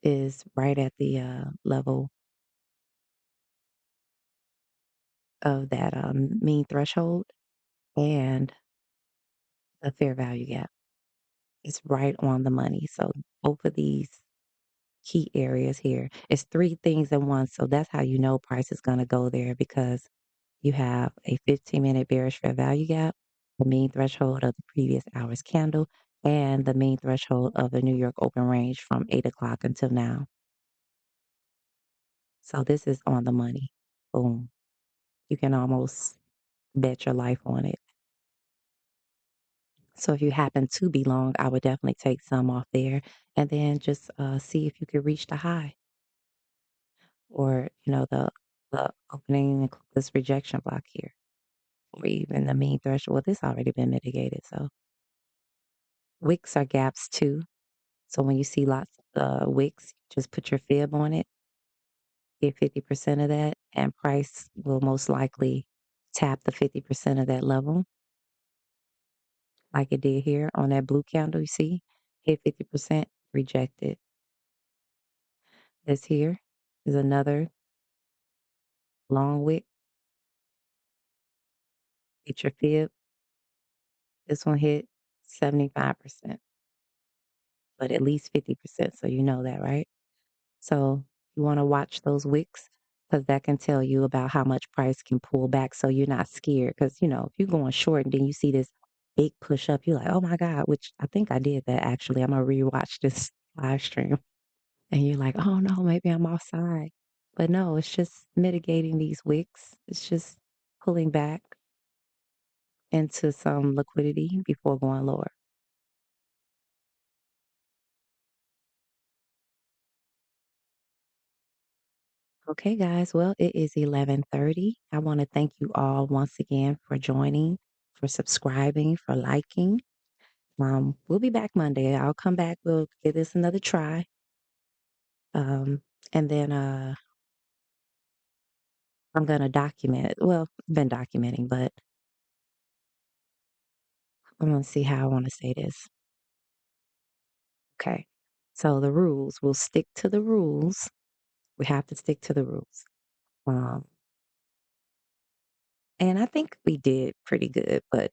is right at the level of that mean threshold and the fair value gap. It's right on the money. So both of these key areas here, it's three things at once. So that's how you know price is going to go there because you have a 15-minute bearish fair value gap, the mean threshold of the previous hour's candle, and the mean threshold of the New York open range from 8 o'clock until now. So this is on the money. Boom. You can almost bet your life on it. So if you happen to be long, I would definitely take some off there and then just see if you could reach the high or, the opening and this rejection block here or even the mean threshold. Well, this already been mitigated. So wicks are gaps too. So when you see lots of wicks, just put your fib on it, get 50% of that, and price will most likely tap the 50% of that level like it did here on that blue candle. You see, hit 50%, rejected. This here is another long wick. Get your fib. This one hit 75%, but at least 50%. So you know that, right? So you want to watch those wicks because that can tell you about how much price can pull back so you're not scared. Because, if you're going short and then you see this big push up, you're like, oh my God, which I think I did that actually. I'm going to rewatch this live stream. And you're like, oh no, maybe I'm offside. But no, it's just mitigating these wicks. It's just pulling back into some liquidity before going lower. Okay, guys. Well, it is 11:30. I want to thank you all once again for joining, for subscribing, for liking. We'll be back Monday. I'll come back. We'll give this another try. Um, and then I'm gonna document it. Well, I've been documenting, but I'm gonna see how I want to say this. Okay. So the rules, we'll stick to the rules. We have to stick to the rules. Um, and I think we did pretty good, but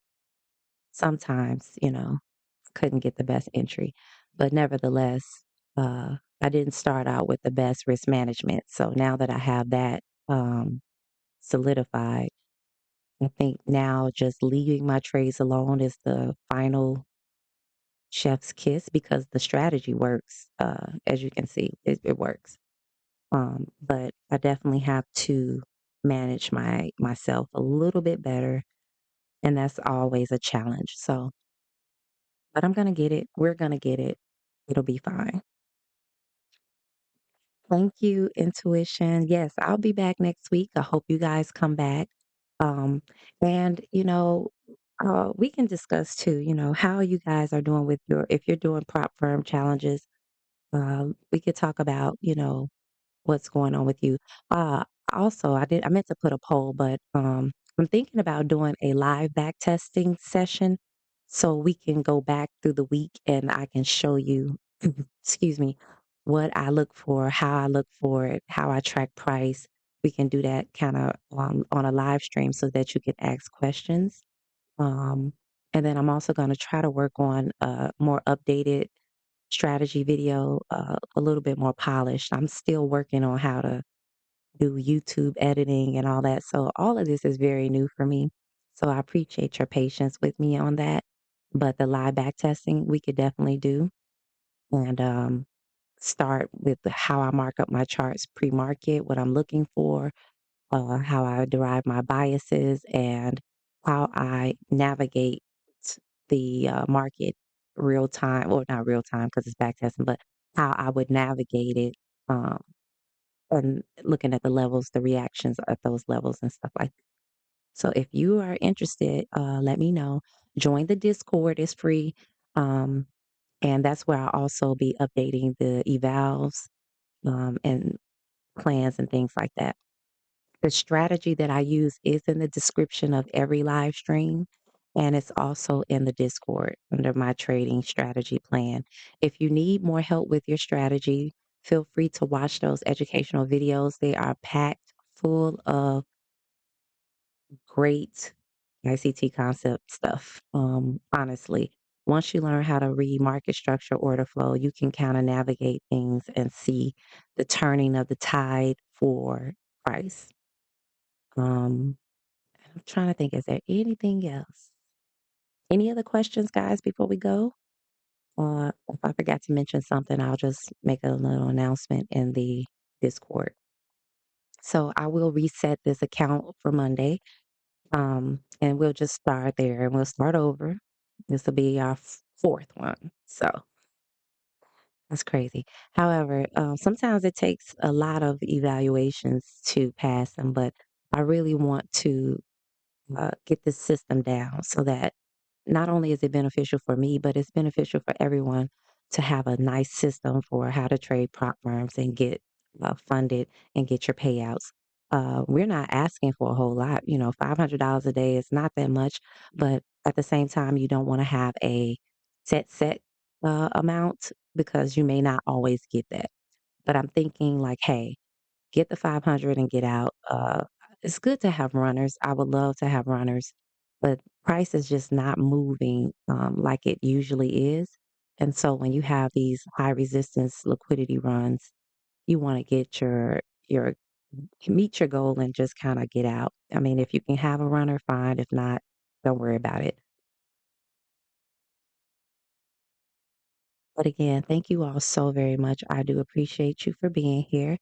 sometimes, couldn't get the best entry. But nevertheless, I didn't start out with the best risk management. So now that I have that, um, solidified. I think now just leaving my trades alone is the final chef's kiss because the strategy works. As you can see, it works. But I definitely have to manage myself a little bit better, and that's always a challenge. So, but I'm gonna get it. We're gonna get it. It'll be fine. Thank you, intuition. Yes, I'll be back next week. I hope you guys come back. Um, and we can discuss too, how you guys are doing with if you're doing prop firm challenges. We could talk about, what's going on with you. Uh, Also, I meant to put a poll, but I'm thinking about doing a live back testing session so we can go back through the week and I can show you, excuse me, what I look for, how I look for it, how I track price. We can do that kind of on a live stream so that you can ask questions. Um, and then I'm also going to try to work on a more updated strategy video, a little bit more polished. I'm still working on how to do YouTube editing and all that. So all of this is very new for me. So I appreciate your patience with me on that. But the live back testing we could definitely do and start with how I mark up my charts pre-market, what I'm looking for, how I derive my biases, and how I navigate the market real time, or not real time because it's back testing, but how I would navigate it um, and looking at the levels, the reactions at those levels and stuff like that. So if you are interested, let me know. Join the Discord, it's free. Um, and that's where I'll also be updating the evals and plans and things like that. The strategy that I use is in the description of every live stream, and it's also in the Discord under my trading strategy plan. If you need more help with your strategy, feel free to watch those educational videos. They are packed full of great ICT concept stuff. Honestly, once you learn how to read market structure, order flow, you can kind of navigate things and see the turning of the tide for price. Um, I'm trying to think, is there anything else? Any other questions, guys, before we go? If I forgot to mention something, I'll just make a little announcement in the Discord. So I will reset this account for Monday, and we'll just start there and we'll start over. This will be our fourth one. So that's crazy. However, sometimes it takes a lot of evaluations to pass them, but I really want to get this system down so that not only is it beneficial for me, but it's beneficial for everyone to have a nice system for how to trade prop firms and get funded and get your payouts. We're not asking for a whole lot. $500 a day is not that much, but at the same time, you don't want to have a set amount because you may not always get that. But I'm thinking like, hey, get the 500 and get out. It's good to have runners. I would love to have runners, but price is just not moving like it usually is. And so when you have these high resistance liquidity runs, you want to get your meet your goal and just kind of get out. I mean, if you can have a runner, fine. If not, don't worry about it. But again, thank you all so very much. I do appreciate you for being here.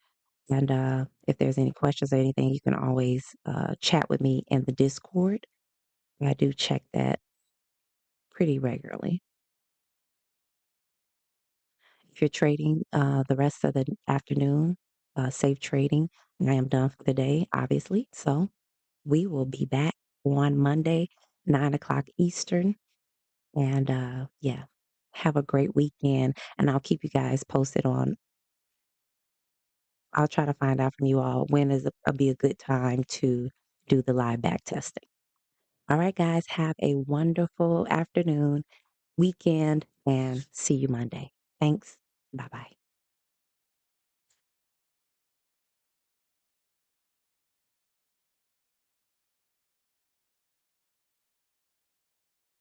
And if there's any questions or anything, you can always chat with me in the Discord. I do check that pretty regularly. If you're trading the rest of the afternoon, safe trading. I am done for the day, obviously. So we will be back on Monday, 9 o'clock Eastern. And yeah, have a great weekend. And I'll keep you guys posted I'll try to find out from you all when be a good time to do the live back testing. All right, guys, have a wonderful afternoon, weekend, and see you Monday. Thanks. Bye bye.